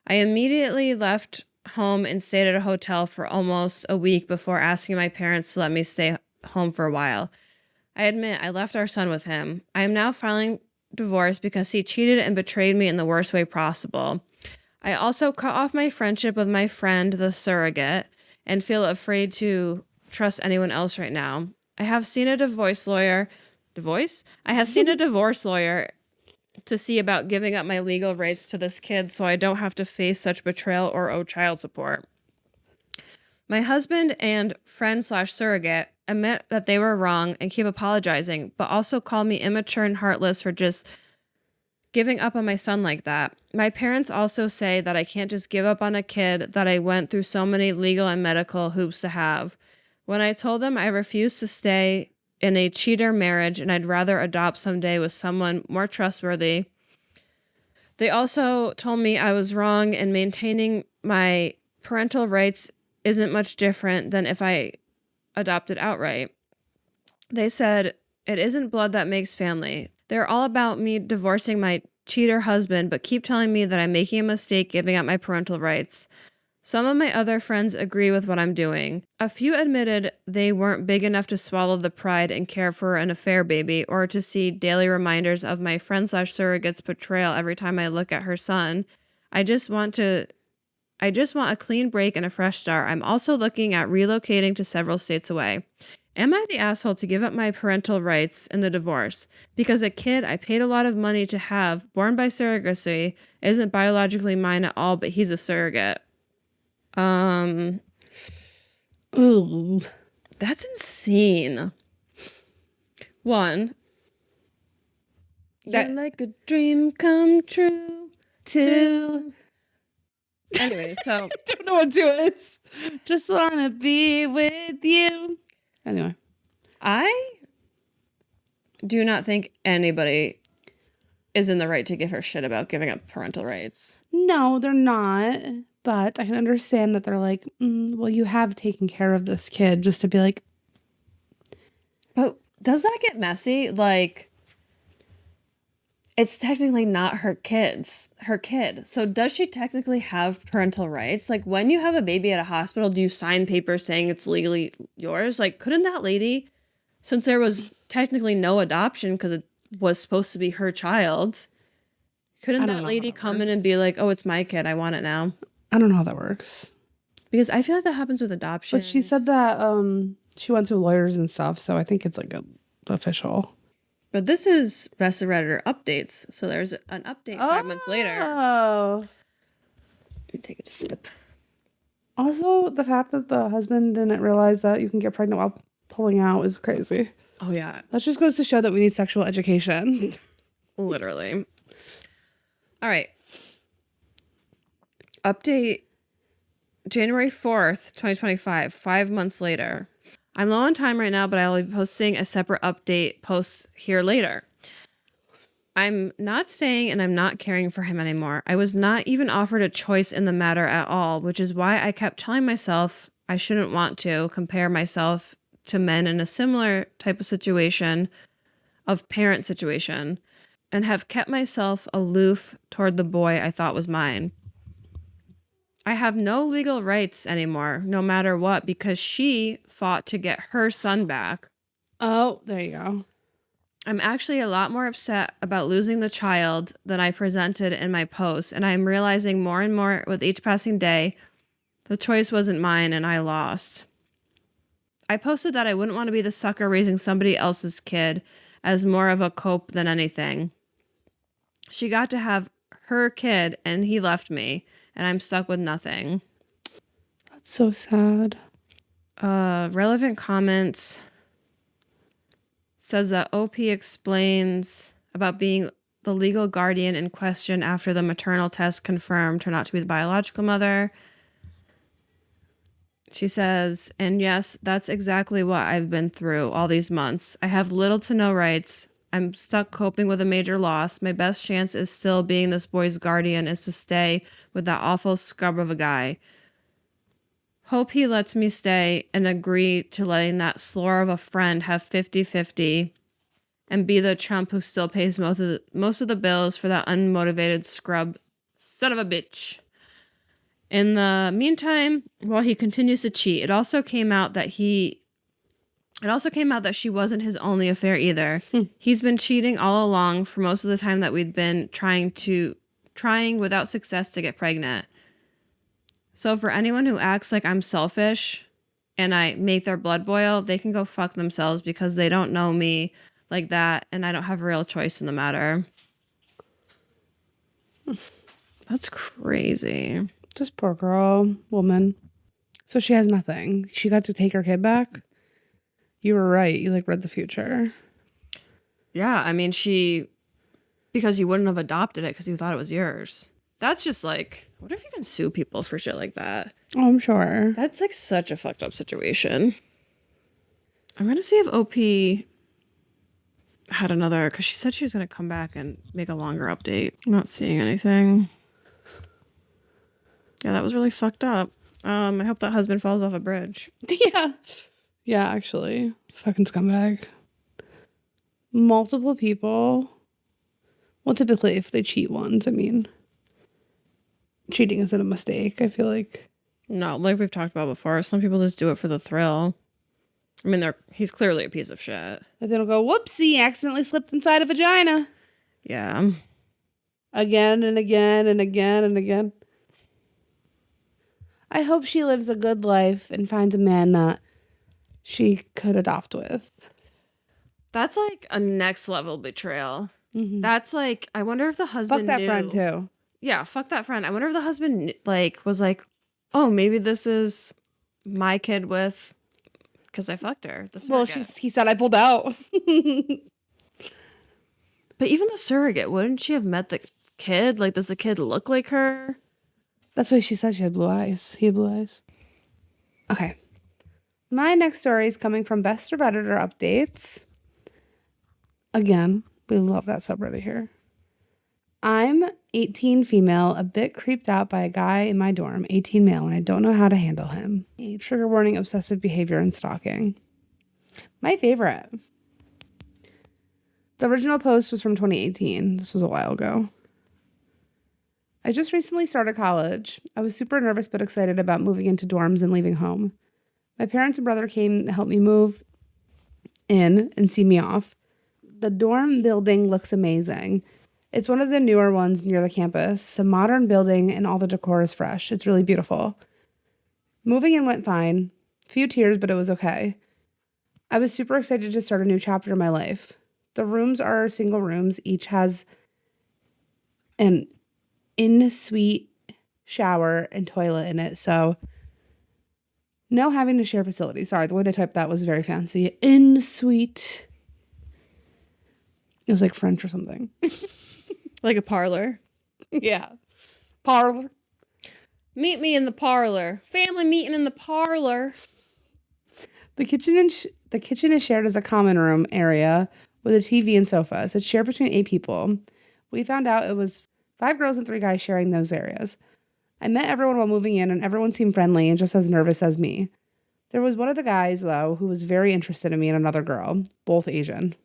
I immediately left home and stayed at a hotel for almost a week before asking my parents to let me stay home for a while. I admit I left our son with him. I am now filing divorce because he cheated and betrayed me in the worst way possible. I also cut off my friendship with my friend, the surrogate, and feel afraid to trust anyone else right now. I have seen a divorce lawyer to see about giving up my legal rights to this kid so I don't have to face such betrayal or owe child support. My husband and friend/surrogate admit that they were wrong and keep apologizing, but also call me immature and heartless for just giving up on my son like that. My parents also say that I can't just give up on a kid that I went through so many legal and medical hoops to have. When I told them I refused to stay in a cheater marriage and I'd rather adopt someday with someone more trustworthy, they also told me I was wrong and maintaining my parental rights isn't much different than if I adopted outright. They said, it isn't blood that makes family. They're all about me divorcing my cheater husband, but keep telling me that I'm making a mistake giving up my parental rights. Some of my other friends agree with what I'm doing. A few admitted they weren't big enough to swallow the pride and care for an affair baby or to see daily reminders of my friend/surrogate's betrayal every time I look at her son. I just want a clean break and a fresh start. I'm also looking at relocating to several states away. Am I the asshole to give up my parental rights in the divorce? Because a kid I paid a lot of money to have, born by surrogacy, isn't biologically mine at all, but he's a surrogate. Ooh. That's insane. One, you're like a dream come true. Two. Anyway, so I don't know what two is. Just wanna be with you. Anyway. I do not think anybody is in the right to give her shit about giving up parental rights. No, they're not. But I can understand that they're like, well, you have taken care of this kid, just to be like. But does that get messy? Like, it's technically not her kid. So does she technically have parental rights? Like, when you have a baby at a hospital, do you sign papers saying it's legally yours? Like, couldn't that lady, since there was technically no adoption because was supposed to be her child. Couldn't I don't that know how lady that come in works. and be like, oh, it's my kid, I want it now? I don't know how that works. Because I feel like that happens with adoption. But she said that she went through lawyers and stuff, so I think it's like a official. But this is Best of Redditor updates. So there's an update 5 months later. Oh. Let me take a sip. Also, the fact that the husband didn't realize that you can get pregnant while pulling out is crazy. Oh, yeah. That just goes to show that we need sexual education. Literally. All right. Update January 4th, 2025, 5 months later. I'm low on time right now, but I'll be posting a separate update post here later. I'm not staying and I'm not caring for him anymore. I was not even offered a choice in the matter at all, which is why I kept telling myself I shouldn't want to compare myself to men in a similar type of situation, of parent situation, and have kept myself aloof toward the boy I thought was mine. I have no legal rights anymore, no matter what, because she fought to get her son back. Oh, there you go. I'm actually a lot more upset about losing the child than I presented in my post, and I'm realizing more and more with each passing day, the choice wasn't mine and I lost. I posted that I wouldn't want to be the sucker raising somebody else's kid as more of a cope than anything. She got to have her kid and he left me, and I'm stuck with nothing. That's so sad. Relevant comments says that OP explains about being the legal guardian in question after the maternal test confirmed her not to be the biological mother. She says, and yes, that's exactly what I've been through all these months. I have little to no rights. I'm stuck coping with a major loss. My best chance is still being this boy's guardian is to stay with that awful scrub of a guy. Hope he lets me stay and agree to letting that slore of a friend have 50-50 and be the chump who still pays most of the bills for that unmotivated scrub son of a bitch. In the meantime, while he continues to cheat, it also came out that she wasn't his only affair either. He's been cheating all along for most of the time that we'd been trying without success to get pregnant. So for anyone who acts like I'm selfish and I make their blood boil, they can go fuck themselves because they don't know me like that and I don't have a real choice in the matter. That's crazy. This poor girl, woman. So she has nothing. She got to take her kid back. You were right. You like read the future. Yeah, I mean, because you wouldn't have adopted it because you thought it was yours. That's just like, what if you can sue people for shit like that? Oh, I'm sure. That's like such a fucked up situation. I'm going to see if OP had another, because she said she was going to come back and make a longer update. I'm not seeing anything. Yeah, that was really fucked up. I hope that husband falls off a bridge. Yeah. Yeah, actually. Fucking scumbag. Multiple people. Well, typically if they cheat once, I mean, cheating isn't a mistake, I feel like. No, like we've talked about before, some people just do it for the thrill. I mean, he's clearly a piece of shit. And then it'll go, whoopsie, accidentally slipped inside a vagina. Yeah. Again and again and again and again. I hope she lives a good life and finds a man that she could adopt with. That's like a next level betrayal. Mm-hmm. That's like, I wonder if the husband Fuck that knew. friend too. Yeah, fuck that friend. I wonder if the husband was like, oh, maybe this is my kid with, because I fucked her. Well, he said I pulled out. But even the surrogate, wouldn't she have met the kid? Like, does the kid look like her? That's why she said she had blue eyes. He had blue eyes. Okay. My next story is coming from Best of Redditor Updates. Again, we love that subreddit here. I'm 18 female, a bit creeped out by a guy in my dorm, 18 male, and I don't know how to handle him. Trigger warning, obsessive behavior, and stalking. My favorite. The original post was from 2018. This was a while ago. I just recently started college. I was super nervous but excited about moving into dorms and leaving home. My parents and brother came to help me move in and see me off. The dorm building looks amazing. It's one of the newer ones near the campus. A modern building and all the decor is fresh. It's really beautiful. Moving in went fine. Few tears, but it was okay. I was super excited to start a new chapter in my life. The rooms are single rooms. Each has an in-suite shower and toilet in it. So no having to share facilities. Sorry, the way they typed that was very fancy. In-suite. It was like French or something. Like a parlor. Yeah. Parlor. Meet me in the parlor. Family meeting in the parlor. The kitchen is shared as a common room area with a TV and sofas. It's shared between 8 people. We found out it was 5 girls and 3 guys sharing those areas. I met everyone while moving in, and everyone seemed friendly and just as nervous as me. There was one of the guys, though, who was very interested in me and another girl, both Asian,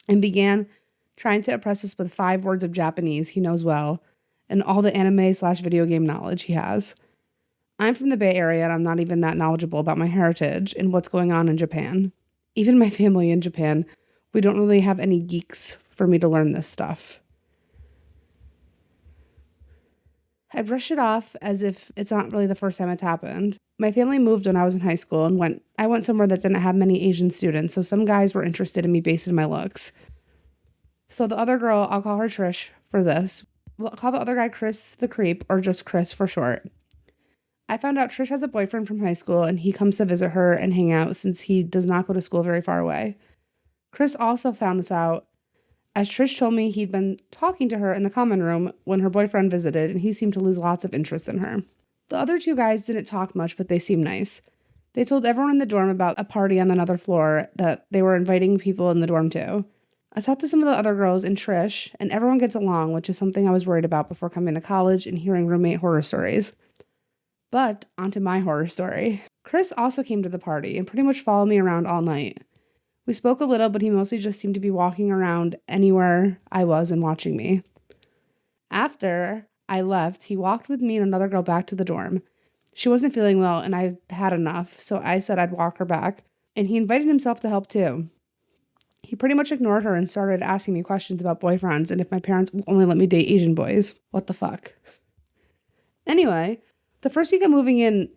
and began trying to impress us with 5 words of Japanese he knows well and all the anime/video game knowledge he has. I'm from the Bay Area, and I'm not even that knowledgeable about my heritage and what's going on in Japan. Even my family in Japan, we don't really have any geeks for me to learn this stuff. I brush it off as if it's not really the first time it's happened. My family moved when I was in high school, and I went somewhere that didn't have many Asian students, so some guys were interested in me based on my looks. So the other girl, I'll call her Trish for this. We'll call the other guy Chris the Creep, or just Chris for short. I found out Trish has a boyfriend from high school, and he comes to visit her and hang out since he does not go to school very far away. Chris also found this out, as Trish told me he'd been talking to her in the common room when her boyfriend visited, and he seemed to lose lots of interest in her. The other 2 guys didn't talk much, but they seemed nice. They told everyone in the dorm about a party on another floor that they were inviting people in the dorm to. I talked to some of the other girls and Trish, and everyone gets along, which is something I was worried about before coming to college and hearing roommate horror stories. But onto my horror story. Chris also came to the party and pretty much followed me around all night. We spoke a little, but he mostly just seemed to be walking around anywhere I was and watching me. After I left, he walked with me and another girl back to the dorm. She wasn't feeling well, and I had enough, so I said I'd walk her back, and he invited himself to help too. He pretty much ignored her and started asking me questions about boyfriends and if my parents will only let me date Asian boys. What the fuck? Anyway, the first week I'm moving in,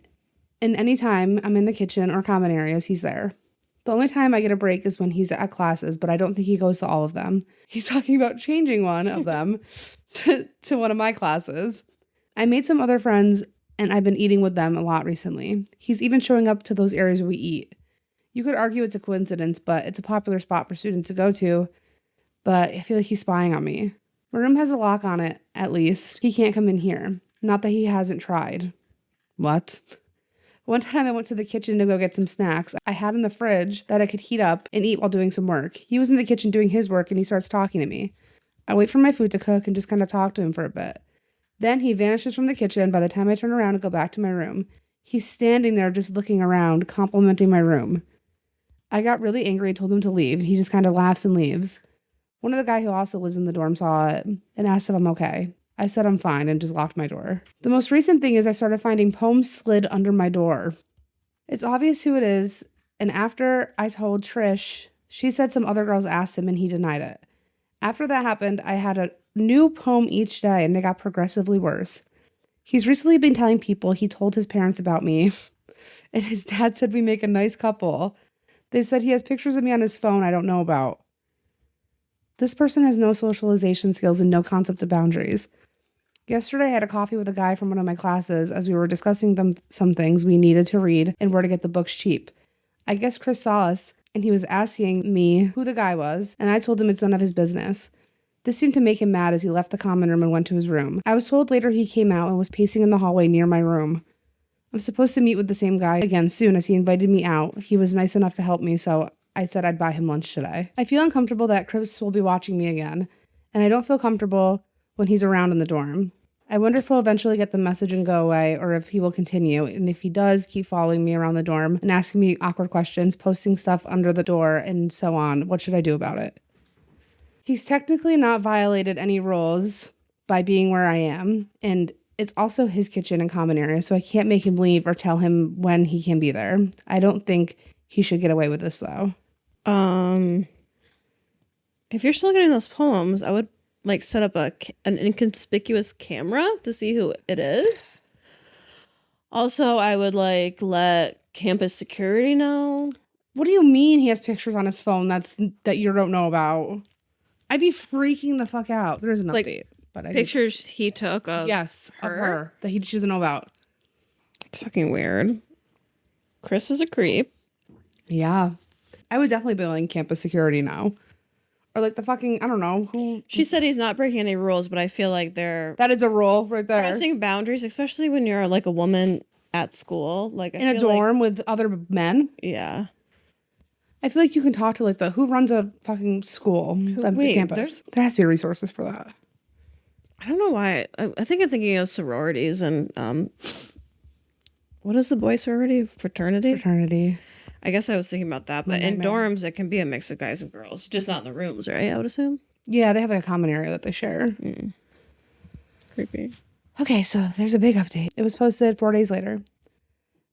and anytime I'm in the kitchen or common areas, he's there. The only time I get a break is when he's at classes, but I don't think he goes to all of them. He's talking about changing one of them to one of my classes. I made some other friends, and I've been eating with them a lot recently. He's even showing up to those areas where we eat. You could argue it's a coincidence, but it's a popular spot for students to go to, but I feel like he's spying on me. My room has a lock on it, at least. He can't come in here. Not that he hasn't tried. What? One time I went to the kitchen to go get some snacks I had in the fridge that I could heat up and eat while doing some work. He was in the kitchen doing his work, and he starts talking to me. I wait for my food to cook and just kind of talk to him for a bit. Then he vanishes from the kitchen by the time I turn around and go back to my room. He's standing there just looking around, complimenting my room. I got really angry and told him to leave. He just kind of laughs and leaves. One of the guys who also lives in the dorm saw it and asked if I'm okay. I said I'm fine and just locked my door. The most recent thing is I started finding poems slid under my door. It's obvious who it is, and after I told Trish, she said some other girls asked him and he denied it. After that happened, I had a new poem each day and they got progressively worse. He's recently been telling people he told his parents about me, and his dad said we make a nice couple. They said he has pictures of me on his phone I don't know about. This person has no socialization skills and no concept of boundaries. Yesterday, I had a coffee with a guy from one of my classes as we were discussing some things we needed to read and where to get the books cheap. I guess Chris saw us, and he was asking me who the guy was, and I told him it's none of his business. This seemed to make him mad as he left the common room and went to his room. I was told later he came out and was pacing in the hallway near my room. I'm supposed to meet with the same guy again soon as he invited me out. He was nice enough to help me, so I said I'd buy him lunch today. I feel uncomfortable that Chris will be watching me again, and I don't feel comfortable when he's around in the dorm. I wonder if he'll eventually get the message and go away, or if he will continue, and if he does keep following me around the dorm and asking me awkward questions, posting stuff under the door, and so on. What should I do about it? He's technically not violated any rules by being where I am, and it's also his kitchen and common area, so I can't make him leave or tell him when he can be there. I don't think he should get away with this, though. If you're still getting those poems, I would like set up an inconspicuous camera to see who it is. Also, I would like let campus security know. What do you mean he has pictures on his phone that you don't know about? I'd be freaking the fuck out. There's an Like, update, but pictures he took of of her that he doesn't know about. It's fucking weird. Chris is a creep. Yeah. I would definitely be like campus security now. Or like the fucking, I don't know who. She said he's not breaking any rules, but I feel like they're That is a rule right there. crossing boundaries, especially when you're like a woman at school. Like In a dorm with other men. Yeah. I feel like you can talk to like who runs a fucking school, campus. There has to be resources for that. I don't know why. I think I'm thinking of sororities and what is the boy sorority? Fraternity. I guess I was thinking about that, but in dorms it can be a mix of guys and girls, just not in the rooms, right? I would assume. Yeah, they have a common area that they share. Creepy. Okay, so there's a big update. It was posted 4 days later.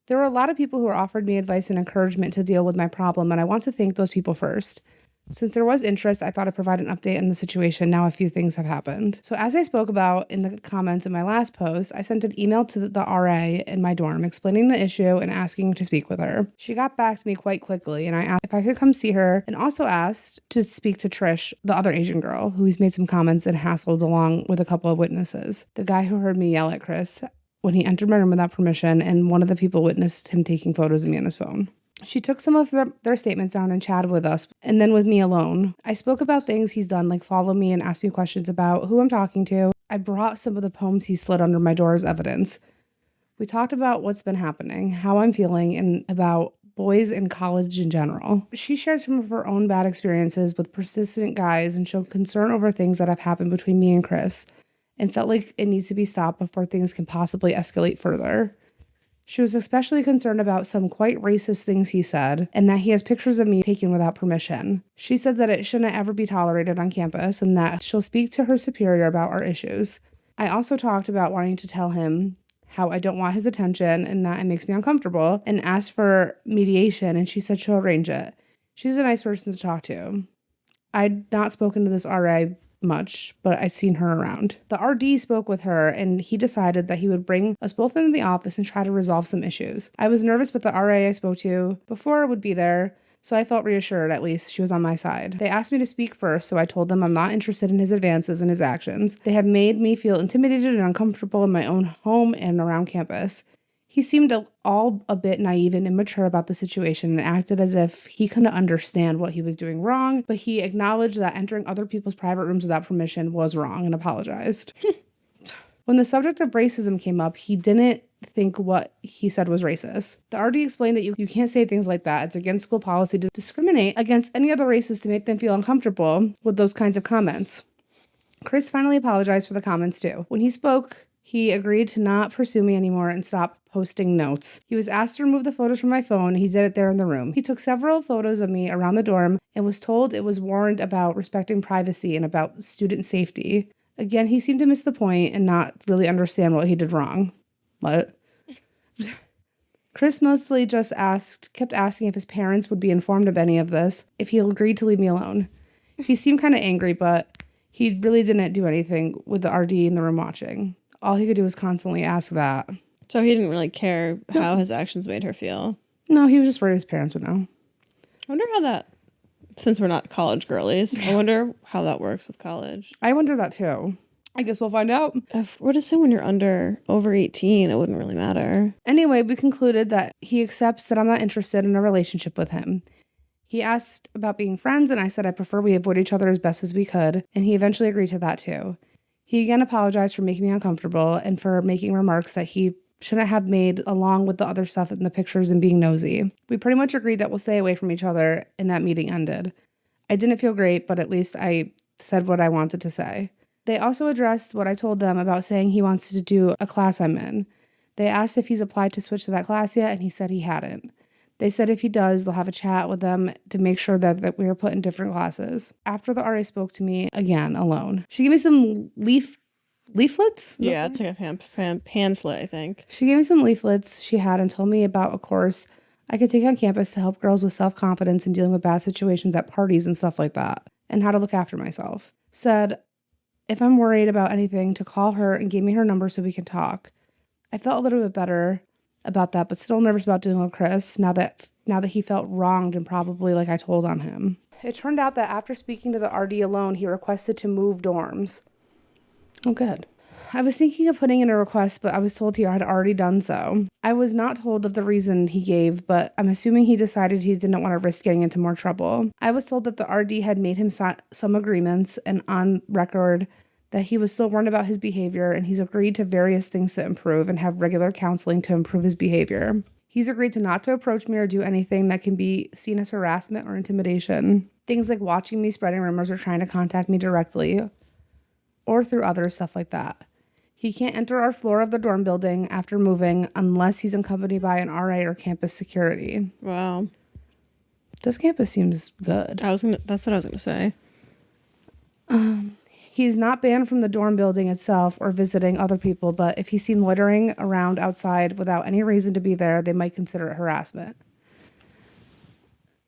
There were a lot of people who offered me advice and encouragement to deal with my problem, and I want to thank those people first. Since there was interest, I thought I'd provide an update on the situation. Now a few things have happened. So as I spoke about in the comments in my last post, I sent an email to the RA in my dorm explaining the issue and asking to speak with her. She got back to me quite quickly, and I asked if I could come see her, and also asked to speak to Trish, the other Asian girl, who he's made some comments and hassled along with a couple of witnesses. The guy who heard me yell at Chris when he entered my room without permission, and one of the people witnessed him taking photos of me on his phone. She took some of their statements down and chatted with us, and then with me alone. I spoke about things he's done, like follow me and ask me questions about who I'm talking to. I brought some of the poems he slid under my door as evidence. We talked about what's been happening, how I'm feeling, and about boys in college in general. She shared some of her own bad experiences with persistent guys and showed concern over things that have happened between me and Chris, and felt like it needs to be stopped before things can possibly escalate further. She was especially concerned about some quite racist things he said, and that he has pictures of me taken without permission. She said that it shouldn't ever be tolerated on campus, and that she'll speak to her superior about our issues. I also talked about wanting to tell him how I don't want his attention and that it makes me uncomfortable, and asked for mediation, and she said she'll arrange it. She's a nice person to talk to. I'd not spoken to this RA much, but I'd seen her around. The RD spoke with her, and he decided that he would bring us both into the office and try to resolve some issues. I was nervous, but the RA I spoke to before would be there, so I felt reassured at least she was on my side. They asked me to speak first, so I told them I'm not interested in his advances and his actions. They have made me feel intimidated and uncomfortable in my own home and around campus. He seemed all a bit naive and immature about the situation and acted as if he couldn't understand what he was doing wrong, but he acknowledged that entering other people's private rooms without permission was wrong and apologized. When the subject of racism came up, he didn't think what he said was racist. The RD explained that you can't say things like that. It's against school policy to discriminate against any other races to make them feel uncomfortable with those kinds of comments. Chris finally apologized for the comments too. When he spoke, he agreed to not pursue me anymore and stop posting notes. He was asked to remove the photos from my phone. He did it there in the room. He took several photos of me around the dorm and was told it was warned about respecting privacy and about student safety. Again, he seemed to miss the point and not really understand what he did wrong. What? Chris mostly just kept asking if his parents would be informed of any of this, if he agreed to leave me alone. He seemed kind of angry, but he really didn't do anything with the RD in the room watching. All he could do was constantly ask that. So he didn't really care how his actions made her feel? No, he was just worried his parents would know. I wonder how that, since we're not college girlies, I wonder how that works with college. I wonder that too. I guess we'll find out. I would assume when you're over 18, it wouldn't really matter. Anyway, we concluded that he accepts that I'm not interested in a relationship with him. He asked about being friends, and I said I prefer we avoid each other as best as we could, and he eventually agreed to that too. He again apologized for making me uncomfortable and for making remarks that he shouldn't have made along with the other stuff in the pictures and being nosy. We pretty much agreed that we'll stay away from each other, and that meeting ended. I didn't feel great, but at least I said what I wanted to say. They also addressed what I told them about saying he wants to do a class I'm in. They asked if he's applied to switch to that class yet, and he said he hadn't. They said if he does, they'll have a chat with them to make sure that we are put in different classes. After the RA spoke to me, again, alone, she gave me some leaflets? Yeah, it's like a pamphlet, I think. She gave me some leaflets she had and told me about a course I could take on campus to help girls with self-confidence and dealing with bad situations at parties and stuff like that. and how to look after myself. Said if I'm worried about anything to call her and gave me her number so we can talk. I felt a little bit better about that, but still nervous about dealing with Chris now that he felt wronged and probably like I told on him. It turned out that after speaking to the RD alone, he requested to move dorms. Oh, good. I was thinking of putting in a request, but I was told he had already done so. I was not told of the reason he gave, but I'm assuming he decided he didn't want to risk getting into more trouble. I was told that the RD had made him sign some agreements and on record that he was still warned about his behavior, and he's agreed to various things to improve and have regular counseling to improve his behavior. He's agreed to not to approach me or do anything that can be seen as harassment or intimidation. Things like watching me, spreading rumors, or trying to contact me directly or through others, stuff like that. He can't enter our floor of the dorm building after moving unless he's accompanied by an RA or campus security. Wow. This campus seems good. That's what I was gonna say. He's not banned from the dorm building itself or visiting other people, but if he's seen loitering around outside without any reason to be there, they might consider it harassment.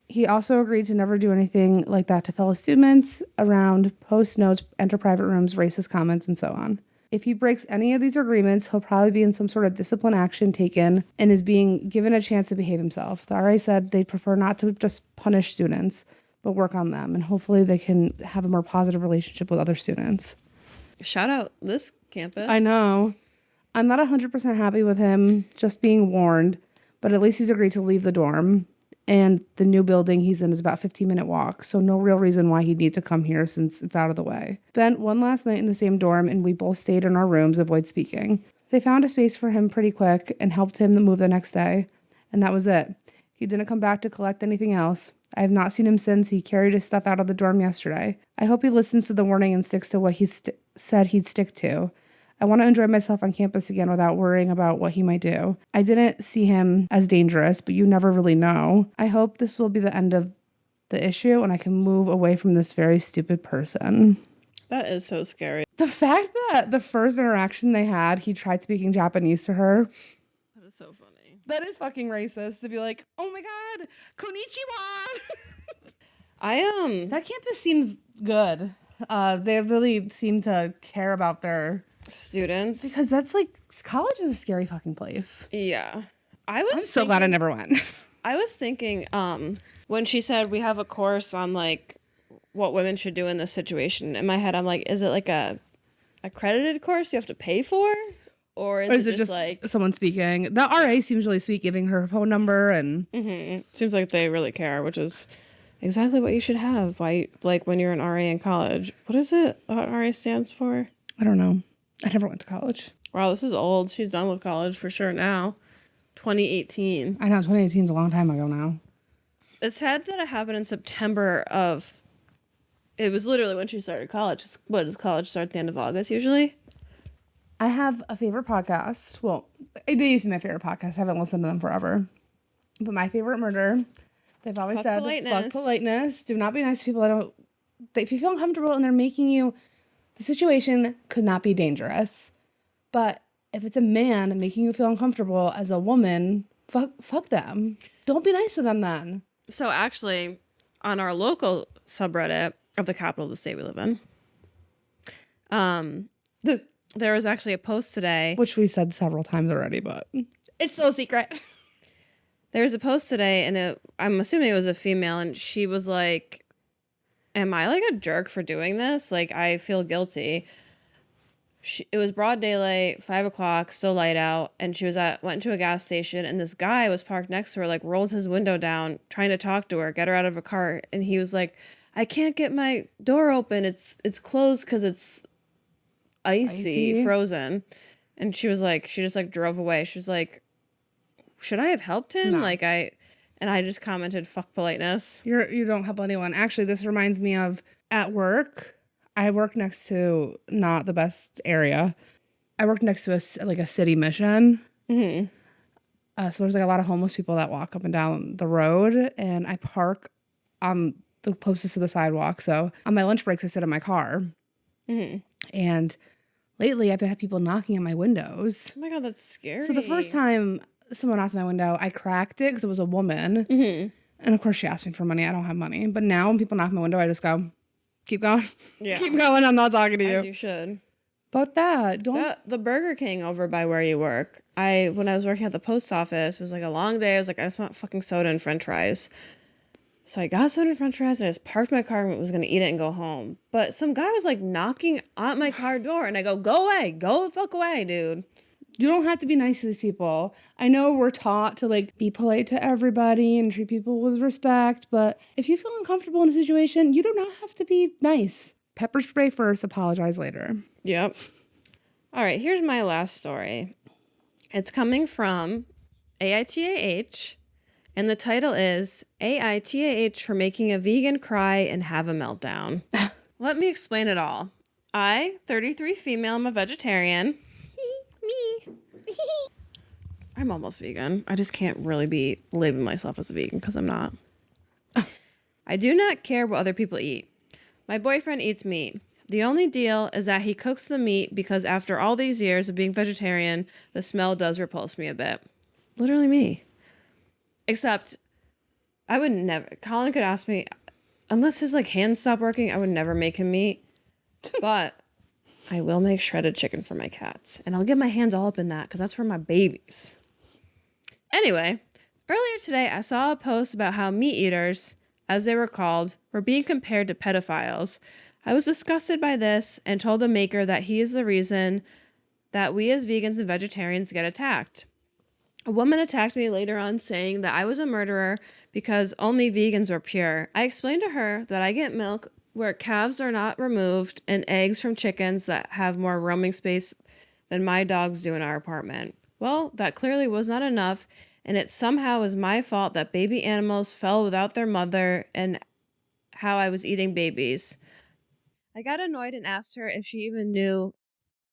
He also agreed to never do anything like that to fellow students, around, post notes, enter private rooms, racist comments, and so on. If he breaks any of these agreements, he'll probably be in some sort of discipline action taken and is being given a chance to behave himself. The RA said they'd prefer not to just punish students, but work on them, and hopefully they can have a more positive relationship with other students. Shout out this campus. I know. I'm not 100% happy with him just being warned, but at least he's agreed to leave the dorm. And the new building he's in is about a 15-minute walk, so no real reason why he'd need to come here since it's out of the way. Spent one last night in the same dorm, and we both stayed in our rooms, avoid speaking. They found a space for him pretty quick and helped him move the next day, and that was it. He didn't come back to collect anything else. I have not seen him since. He carried his stuff out of the dorm yesterday. I hope he listens to the warning and sticks to what he said he'd stick to. I want to enjoy myself on campus again without worrying about what he might do. I didn't see him as dangerous, but you never really know. I hope this will be the end of the issue and I can move away from this very stupid person. That is so scary. The fact that the first interaction they had, he tried speaking Japanese to her. That is so funny. That is fucking racist to be like, oh my god, konnichiwa. That campus seems good. They really seem to care about their students, because that's like, college is a scary fucking place. Yeah. I'm so glad I never went. I was thinking when she said we have a course on like what women should do in this situation, in my head I'm like, is it like a accredited course you have to pay for, or is it just like someone speaking? The RA seems really sweet, giving her phone number, and seems like they really care, which is exactly what you should have. Why, like when you're an RA in college. What is it? What RA stands for? I don't know. I never went to college. Wow, this is old. She's done with college for sure now. 2018. I know, 2018 is a long time ago now. It's sad that it happened in September of... It was literally when she started college. What, does college start at the end of August usually? I have a favorite podcast. Well, they used to be my favorite podcast. I haven't listened to them forever. But my favorite murder, they've always said, fuck politeness. Do not be nice to people if you feel uncomfortable and they're making you... The situation could not be dangerous. But if it's a man making you feel uncomfortable as a woman, fuck them. Don't be nice to them then. So actually, on our local subreddit of the capital of the state we live in, there was actually a post today. Which we said several times already, but it's so secret. There was a post today, and I'm assuming it was a female, and she was like, am I like a jerk for doing this? Like, I feel guilty. It was broad daylight, 5 o'clock, still light out, and she went to a gas station, and this guy was parked next to her, like rolled his window down, trying to talk to her, get her out of a car, and he was like, I can't get my door open. It's closed because it's icy, frozen. And she was like, she just like drove away. She was like, should I have helped him? No. And I just commented, fuck politeness. You don't help anyone. Actually, this reminds me of at work. I work next to not the best area. I work next to a city mission. Mm-hmm. So there's like a lot of homeless people that walk up and down the road, and I park on the closest to the sidewalk. So on my lunch breaks, I sit in my car. Mm-hmm. And lately, I've had people knocking on my windows. Oh my God, that's scary. So the first time someone knocked on my window, I cracked it because it was a woman. Mm-hmm. And of course, she asked me for money. I don't have money. But now when people knock on my window, I just go, Keep going. Yeah. Keep going. I'm not talking to As you. you should. About that. Don't. The Burger King over by where you work. When I was working at the post office, it was like a long day. I was like, I just want fucking soda and french fries. So I got soda and french fries and I just parked my car and was going to eat it and go home. But some guy was like knocking on my car door and I go away. Go the fuck away, dude. You don't have to be nice to these people. I know we're taught to like be polite to everybody and treat people with respect, but if you feel uncomfortable in a situation, you do not have to be nice. Pepper spray first, apologize later. Yep. All right, here's my last story. It's coming from AITAH, and the title is AITAH for making a vegan cry and have a meltdown. Let me explain it all. I, 33 female, am a vegetarian. Me. I'm almost vegan. I just can't really be labeling myself as a vegan because I'm not. I do not care what other people eat. My boyfriend eats meat. The only deal is that he cooks the meat because after all these years of being vegetarian, the smell does repulse me a bit. Literally me. Except, I would never... Colin could ask me, unless his like hands stop working, I would never make him meat. But I will make shredded chicken for my cats. And I'll get my hands all up in that because that's for my babies. Anyway, earlier today I saw a post about how meat eaters, as they were called, were being compared to pedophiles. I was disgusted by this and told the maker that he is the reason that we as vegans and vegetarians get attacked. A woman attacked me later on saying that I was a murderer because only vegans were pure. I explained to her that I get milk where calves are not removed and eggs from chickens that have more roaming space than my dogs do in our apartment. Well, that clearly was not enough, and it somehow was my fault that baby animals fell without their mother and how I was eating babies. I got annoyed and asked her if she even knew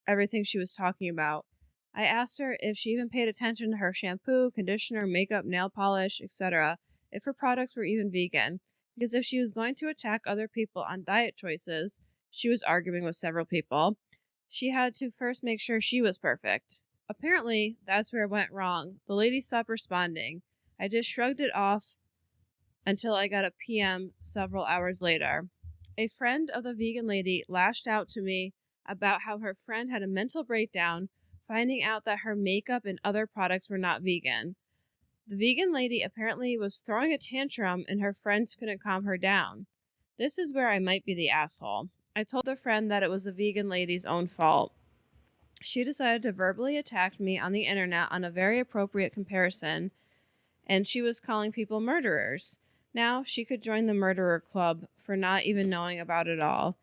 everything she was talking about. I asked her if she even paid attention to her shampoo, conditioner, makeup, nail polish, etc., if her products were even vegan. Because if she was going to attack other people on diet choices, she was arguing with several people, she had to first make sure she was perfect. Apparently, that's where it went wrong. The lady stopped responding. I just shrugged it off until I got a PM several hours later. A friend of the vegan lady lashed out to me about how her friend had a mental breakdown finding out that her makeup and other products were not vegan. The vegan lady apparently was throwing a tantrum and her friends couldn't calm her down. This is where I might be the asshole. I told the friend that it was the vegan lady's own fault. She decided to verbally attack me on the internet on a very appropriate comparison, and she was calling people murderers. Now she could join the murderer club for not even knowing about it all.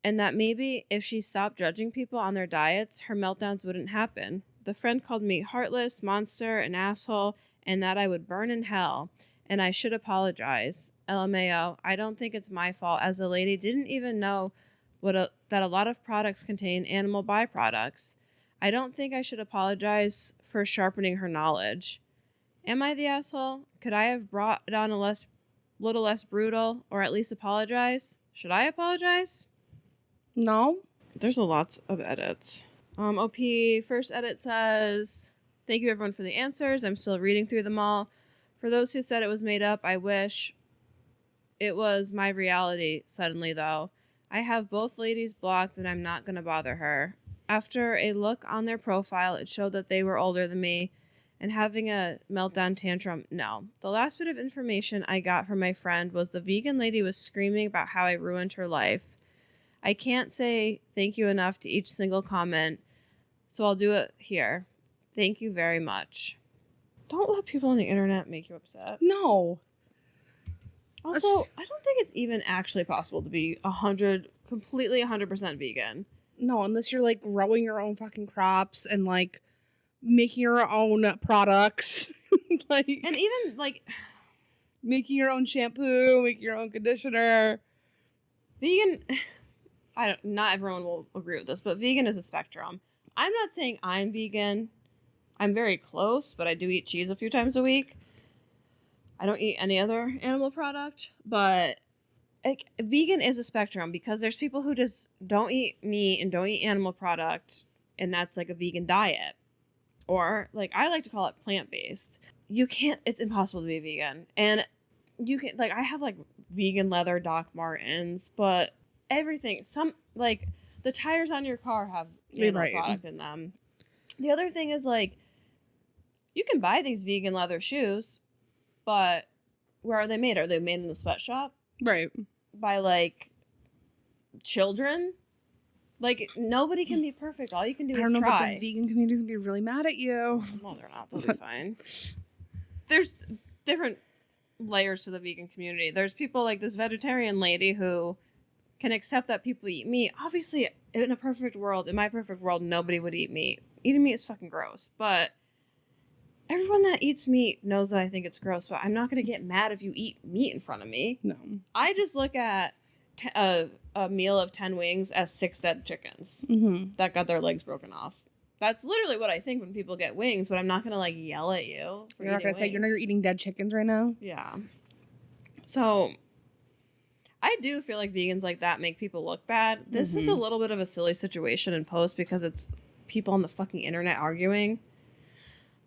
And that maybe if she stopped judging people on their diets, her meltdowns wouldn't happen. The friend called me heartless, monster, an asshole, and that I would burn in hell. And I should apologize. LMAO, I don't think it's my fault, as the lady didn't even know that a lot of products contain animal byproducts. I don't think I should apologize for sharpening her knowledge. Am I the asshole? Could I have brought it on a little less brutal, or at least apologize? Should I apologize? No. There's a lot of edits. OP first edit says, "Thank you everyone for the answers. I'm still reading through them all. For those who said it was made up, I wish it was my reality suddenly though. I have both ladies blocked and I'm not going to bother her. After a look on their profile, it showed that they were older than me and having a meltdown tantrum. No. The last bit of information I got from my friend was the vegan lady was screaming about how I ruined her life. I can't say thank you enough to each single comment, so I'll do it here. Thank you very much." Don't let people on the internet make you upset. No. Also, I don't think it's even actually possible to be completely 100% vegan. No, unless you're like growing your own fucking crops and like making your own products. And even like making your own shampoo, making your own conditioner. Vegan, not everyone will agree with this, but vegan is a spectrum. I'm not saying I'm vegan. I'm very close, but I do eat cheese a few times a week. I don't eat any other animal product, but vegan is a spectrum because there's people who just don't eat meat and don't eat animal product, and that's like a vegan diet. Or like I like to call it plant-based. It's impossible to be vegan. And you can, like, I have, like, vegan leather Doc Martens, but everything, like, the tires on your car have animal product in them. The other thing is, like, you can buy these vegan leather shoes, but where are they made? Are they made in the sweatshop? Right. By, like, children? Like, nobody can be perfect. All you can do is try. I don't know, but the vegan community's gonna be really mad at you. No, they're not. They'll be fine. There's different layers to the vegan community. There's people like this vegetarian lady who can accept that people eat meat. Obviously, in a perfect world, in my perfect world, nobody would eat meat. Eating meat is fucking gross. But everyone that eats meat knows that I think it's gross, but I'm not going to get mad if you eat meat in front of me. No. I just look at a meal of 10 wings as 6 dead chickens that got their legs broken off. That's literally what I think when people get wings, but I'm not going to, like, yell at you for You're not going to say, you know, you're eating dead chickens right now? Yeah. So, I do feel like vegans like that make people look bad. This is a little bit of a silly situation in post because it's people on the fucking internet arguing.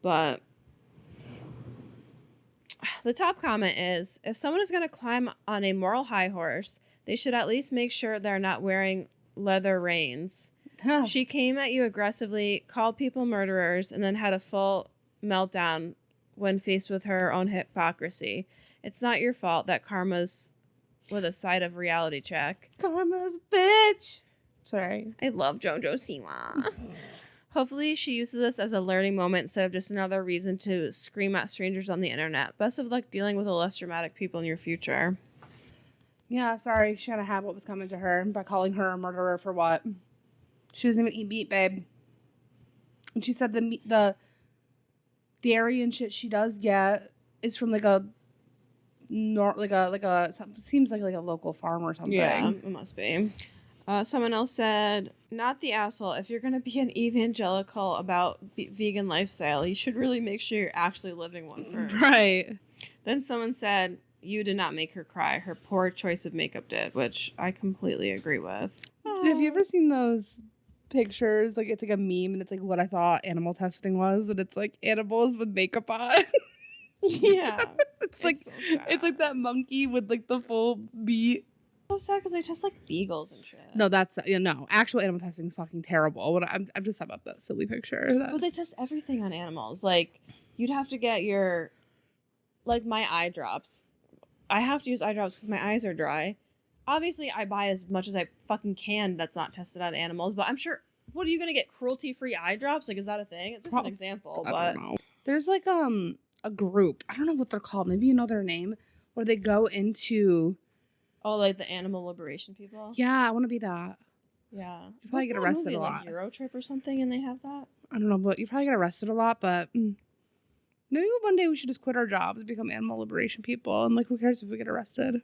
But the top comment is, if someone is going to climb on a moral high horse, they should at least make sure they're not wearing leather reins. She came at you aggressively, called people murderers, and then had a full meltdown when faced with her own hypocrisy. It's not your fault that karma's with a side of reality check. Karma's bitch. Sorry. I love JoJo Siwa. Hopefully she uses this as a learning moment instead of just another reason to scream at strangers on the internet. Best of luck dealing with a less dramatic people in your future. Yeah, sorry. She had to have what was coming to her by calling her a murderer for what? She doesn't even eat meat, babe. And she said the dairy and shit she does get is from like a seems like a local farm or something. Yeah, it must be. Someone else said, not the asshole. If you're going to be an evangelical about vegan lifestyle, you should really make sure you're actually living one first. Right. Then someone said, you did not make her cry. Her poor choice of makeup did, which I completely agree with. Have you ever seen those pictures? Like, it's like a meme and it's like what I thought animal testing was, and it's like animals with makeup on. Yeah. It's like so it's like that monkey with like the full meat. So sad because they test like beagles and shit. No, that's no. Actual animal testing is fucking terrible. I'm just about that silly picture. But they test everything on animals. Like, you'd have to get your, like, my eye drops. I have to use eye drops because my eyes are dry. Obviously, I buy as much as I fucking can that's not tested on animals. But I'm sure, what are you gonna get? Cruelty-free eye drops? Like, is that a thing? It's just an example. I don't know. There's like a group. I don't know what they're called. Maybe you know their name. Where they go into. Oh, like the animal liberation people? Yeah, I want to be that. Yeah. You probably get arrested a lot. Like Euro Trip or something, and they have that? I don't know, but you probably get arrested a lot, but maybe one day we should just quit our jobs and become animal liberation people, and like, who cares if we get arrested?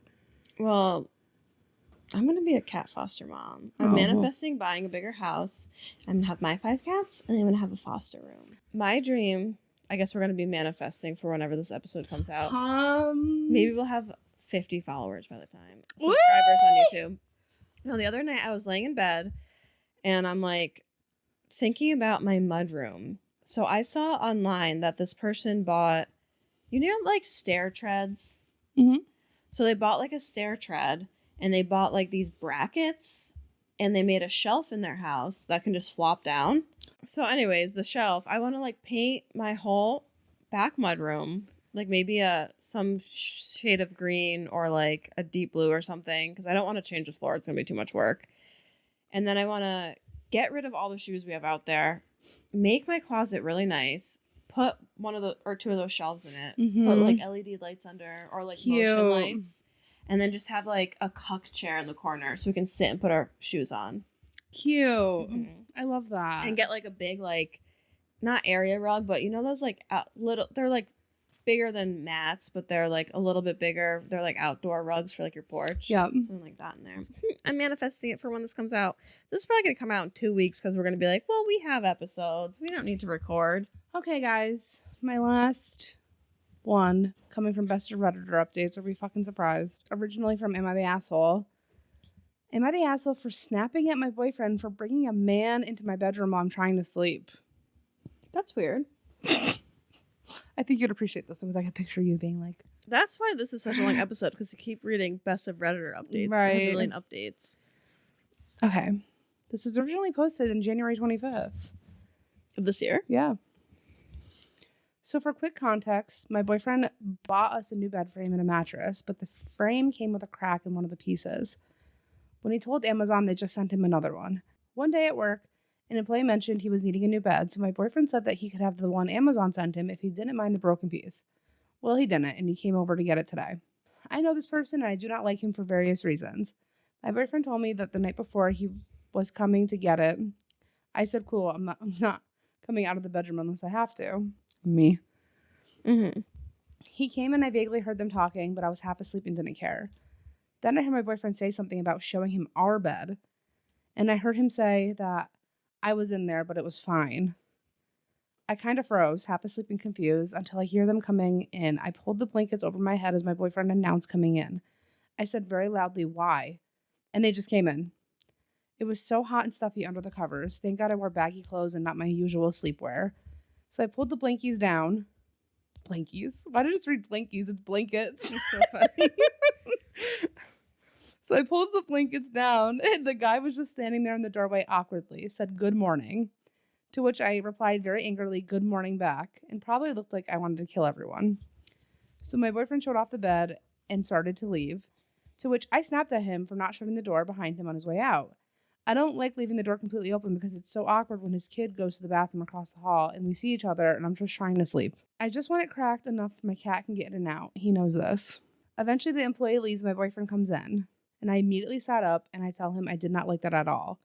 Well, I'm going to be a cat foster mom. I'm manifesting buying a bigger house. I'm going to have my 5 cats, and I'm going to have a foster room. My dream, I guess we're going to be manifesting for whenever this episode comes out. Maybe we'll have 50 followers by the time. Subscribers on YouTube. No, the other night I was laying in bed and I'm like thinking about my mudroom. So I saw online that this person bought, you know, like stair treads? Mm-hmm. So they bought like a stair tread and they bought like these brackets and they made a shelf in their house that can just flop down. So anyways, the shelf, I want to like paint my whole back mudroom. Like maybe some shade of green or like a deep blue or something, because I don't want to change the floor. It's going to be too much work. And then I want to get rid of all the shoes we have out there, make my closet really nice, put 1 or 2 of those shelves in it, put like LED lights under or like motion lights, and then just have like a cuck chair in the corner so we can sit and put our shoes on. Cute. Mm-hmm. I love that. And get like a big, like, not area rug, but you know those like they're like bigger than mats, but they're like a little bit bigger. They're like outdoor rugs for like your porch. Yeah. Something like that in there. I'm manifesting it for when this comes out. This is probably going to come out in 2 weeks because we're going to be like, well, we have episodes. We don't need to record. Okay, guys. My last one coming from Best of Redditor updates. Are we fucking surprised? Originally from Am I the Asshole? Am I the asshole for snapping at my boyfriend for bringing a man into my bedroom while I'm trying to sleep? That's weird. I think you'd appreciate this one because I can picture you being like, That's why this is such a long episode, because you keep reading best of Redditor updates. Right. It has a million updates. Okay. This was originally posted on January 25th. Of this year? Yeah. So for quick context, my boyfriend bought us a new bed frame and a mattress, but the frame came with a crack in one of the pieces. When he told Amazon, they just sent him another one. One day at work, an employee mentioned he was needing a new bed, so my boyfriend said that he could have the one Amazon sent him if he didn't mind the broken piece. Well, he didn't, and he came over to get it today. I know this person, and I do not like him for various reasons. My boyfriend told me that the night before he was coming to get it. I said, cool, I'm not coming out of the bedroom unless I have to. Me. Mm-hmm. He came and I vaguely heard them talking, but I was half asleep and didn't care. Then I heard my boyfriend say something about showing him our bed, and I heard him say that I was in there, but it was fine. I kind of froze, half asleep and confused, until I hear them coming in. I pulled the blankets over my head as my boyfriend announced coming in. I said very loudly, why? And they just came in. It was so hot and stuffy under the covers. Thank God I wore baggy clothes and not my usual sleepwear. So I pulled the blankies down. Blankies? Why did I just read blankies? It's blankets. It's so funny. So I pulled the blankets down, and the guy was just standing there in the doorway awkwardly, said good morning, to which I replied very angrily, good morning back, and probably looked like I wanted to kill everyone. So my boyfriend showed off the bed and started to leave, to which I snapped at him for not shutting the door behind him on his way out. I don't like leaving the door completely open because it's so awkward when his kid goes to the bathroom across the hall and we see each other and I'm just trying to sleep. I just want it cracked enough my cat can get in and out. He knows this. Eventually the employee leaves, my boyfriend comes in, and I immediately sat up and I tell him I did not like that at all.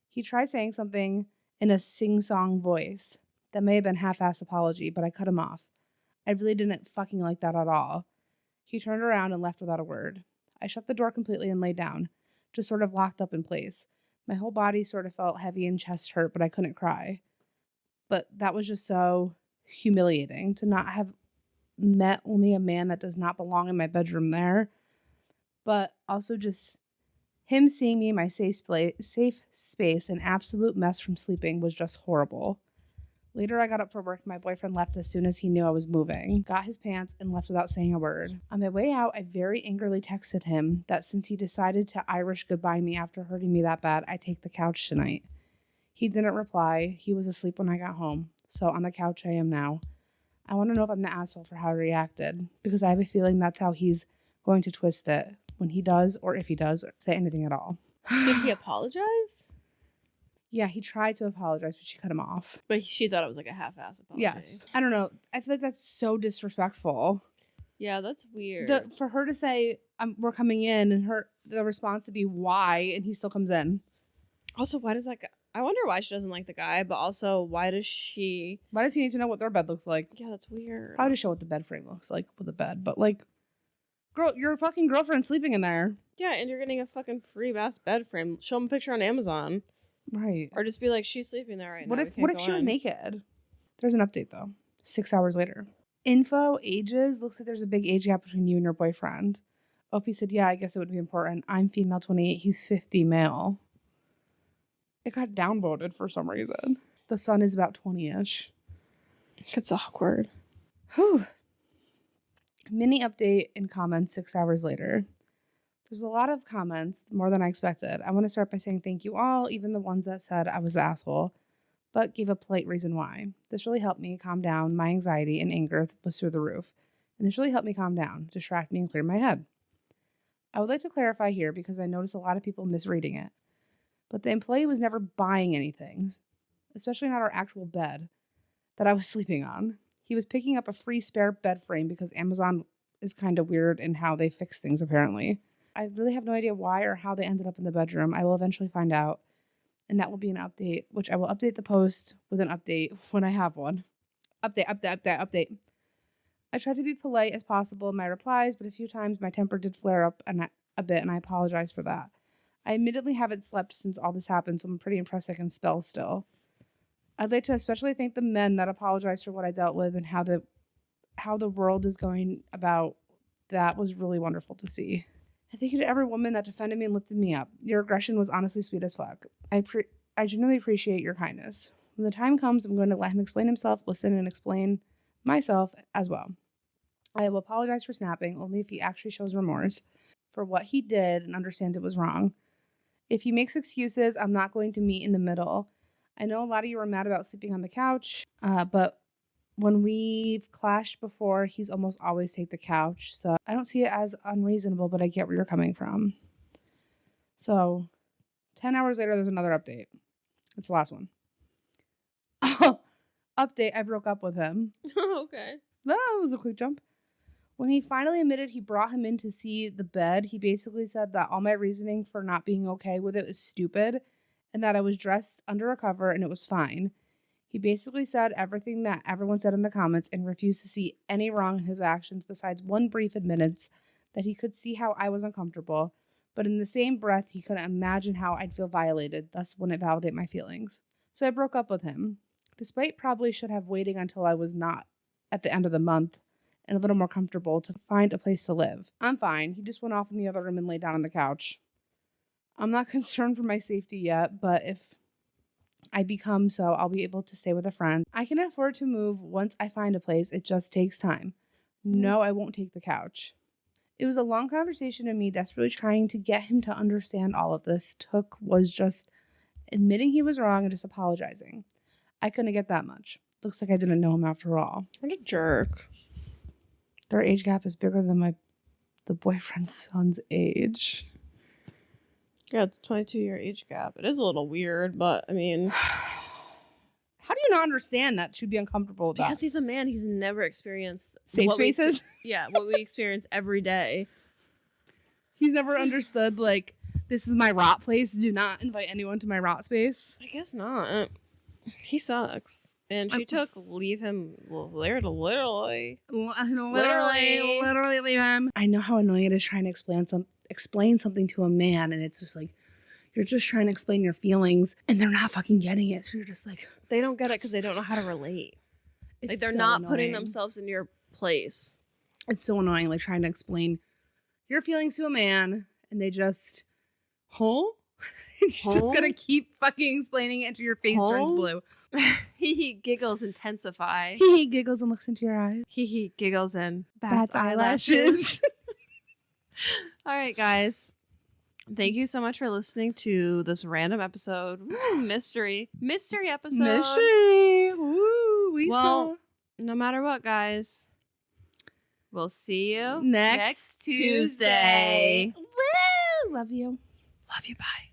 He tried saying something in a sing-song voice that may have been half-assed apology, but I cut him off. I really didn't fucking like that at all. He turned around and left without a word. I shut the door completely and lay down, just sort of locked up in place. My whole body sort of felt heavy and chest hurt, but I couldn't cry. But that was just so humiliating to not have met only a man that does not belong in my bedroom there, but also just him seeing me in my safe space and absolute mess from sleeping was just horrible. Later, I got up for work. My boyfriend left as soon as he knew I was moving, got his pants, and left without saying a word. On my way out, I very angrily texted him that since he decided to Irish goodbye me after hurting me that bad, I take the couch tonight. He didn't reply. He was asleep when I got home. So on the couch I am now. I want to know if I'm the asshole for how I reacted, because I have a feeling that's how he's going to twist it when he does, or if he does, say anything at all. Did he apologize? Yeah, he tried to apologize, but she cut him off. But she thought it was like a half-ass apology. Yes. I don't know. I feel like that's so disrespectful. Yeah, that's weird. For her to say, we're coming in, and the response to be, why? And he still comes in. Also, why does that guy... I wonder why she doesn't like the guy, but also, why does he need to know what their bed looks like? Yeah, that's weird. Probably to show what the bed frame looks like with a bed, but like, girl, your fucking girlfriend sleeping in there. Yeah, and you're getting a fucking free-ass bed frame. Show him a picture on Amazon. Right. Or just be like, she's sleeping there right now. What if she was naked? There's an update, though. 6 hours later. Info, ages. Looks like there's a big age gap between you and your boyfriend. Opie said, yeah, I guess it would be important. I'm female 28. He's 50 male. It got downvoted for some reason. The son is about 20-ish. It's awkward. Whew. Mini update in comments 6 hours later. There's a lot of comments, more than I expected. I want to start by saying thank you all, even the ones that said I was the asshole, but gave a polite reason why. This really helped me calm down. My anxiety and anger was through the roof. And this really helped me calm down, distract me, and clear my head. I would like to clarify here because I noticed a lot of people misreading it. But the employee was never buying anything, especially not our actual bed that I was sleeping on. He was picking up a free spare bed frame because Amazon is kind of weird in how they fix things, apparently. I really have no idea why or how they ended up in the bedroom. I will eventually find out, and that will be an update, which I will update the post with an update when I have one. Update. I tried to be polite as possible in my replies, but a few times my temper did flare up a bit, and I apologize for that. I admittedly haven't slept since all this happened, so I'm pretty impressed I can spell still. I'd like to especially thank the men that apologized for what I dealt with and how the world is going about. That was really wonderful to see. And thank you to every woman that defended me and lifted me up. Your aggression was honestly sweet as fuck. I genuinely appreciate your kindness. When the time comes, I'm going to let him explain himself, listen, and explain myself as well. I will apologize for snapping only if he actually shows remorse for what he did and understands it was wrong. If he makes excuses, I'm not going to meet in the middle. I know a lot of you are mad about sleeping on the couch, but when we've clashed before, he's almost always take the couch. So I don't see it as unreasonable, but I get where you're coming from. So 10 hours later, there's another update. It's the last one. Update, I broke up with him. Okay. That was a quick jump. When he finally admitted he brought him in to see the bed, he basically said that all my reasoning for not being okay with it was stupid and that I was dressed under a cover and it was fine. He basically said everything that everyone said in the comments and refused to see any wrong in his actions besides one brief admittance that he could see how I was uncomfortable, but in the same breath, he couldn't imagine how I'd feel violated, thus wouldn't validate my feelings. So I broke up with him, despite probably should have waited until I was not at the end of the month and a little more comfortable to find a place to live. I'm fine. He just went off in the other room and laid down on the couch. I'm not concerned for my safety yet, but if I become so, I'll be able to stay with a friend. I can afford to move once I find a place. It just takes time. No, I won't take the couch. It was a long conversation and me desperately trying to get him to understand all of this was just admitting he was wrong and just apologizing. I couldn't get that much. Looks like I didn't know him after all. What a jerk. Their age gap is bigger than the boyfriend's son's age. Yeah, it's a 22-year age gap. It is a little weird, but I mean... How do you not understand that should be uncomfortable with that? Because he's a man, he's never experienced... Safe spaces? What we experience every day. He's never understood, like, this is my rot place. Do not invite anyone to my rot space. I guess not. He sucks. And she leave him there to literally leave him. I know how annoying it is trying to explain something to a man, and it's just like, you're just trying to explain your feelings, and they're not fucking getting it. So you're just like... They don't get it because they don't know how to relate. Like, they're not putting themselves in your place. It's so annoying, like, trying to explain your feelings to a man, and they just... You're just gonna keep fucking explaining it until your face turns blue. He giggles intensify. He giggles and looks into your eyes. He giggles and bats eyelashes. All right, guys. Thank you so much for listening to this random episode. Woo, mystery episode. Mystery. Woo, no matter what, guys, we'll see you next Tuesday. Woo! Love you. Love you. Bye.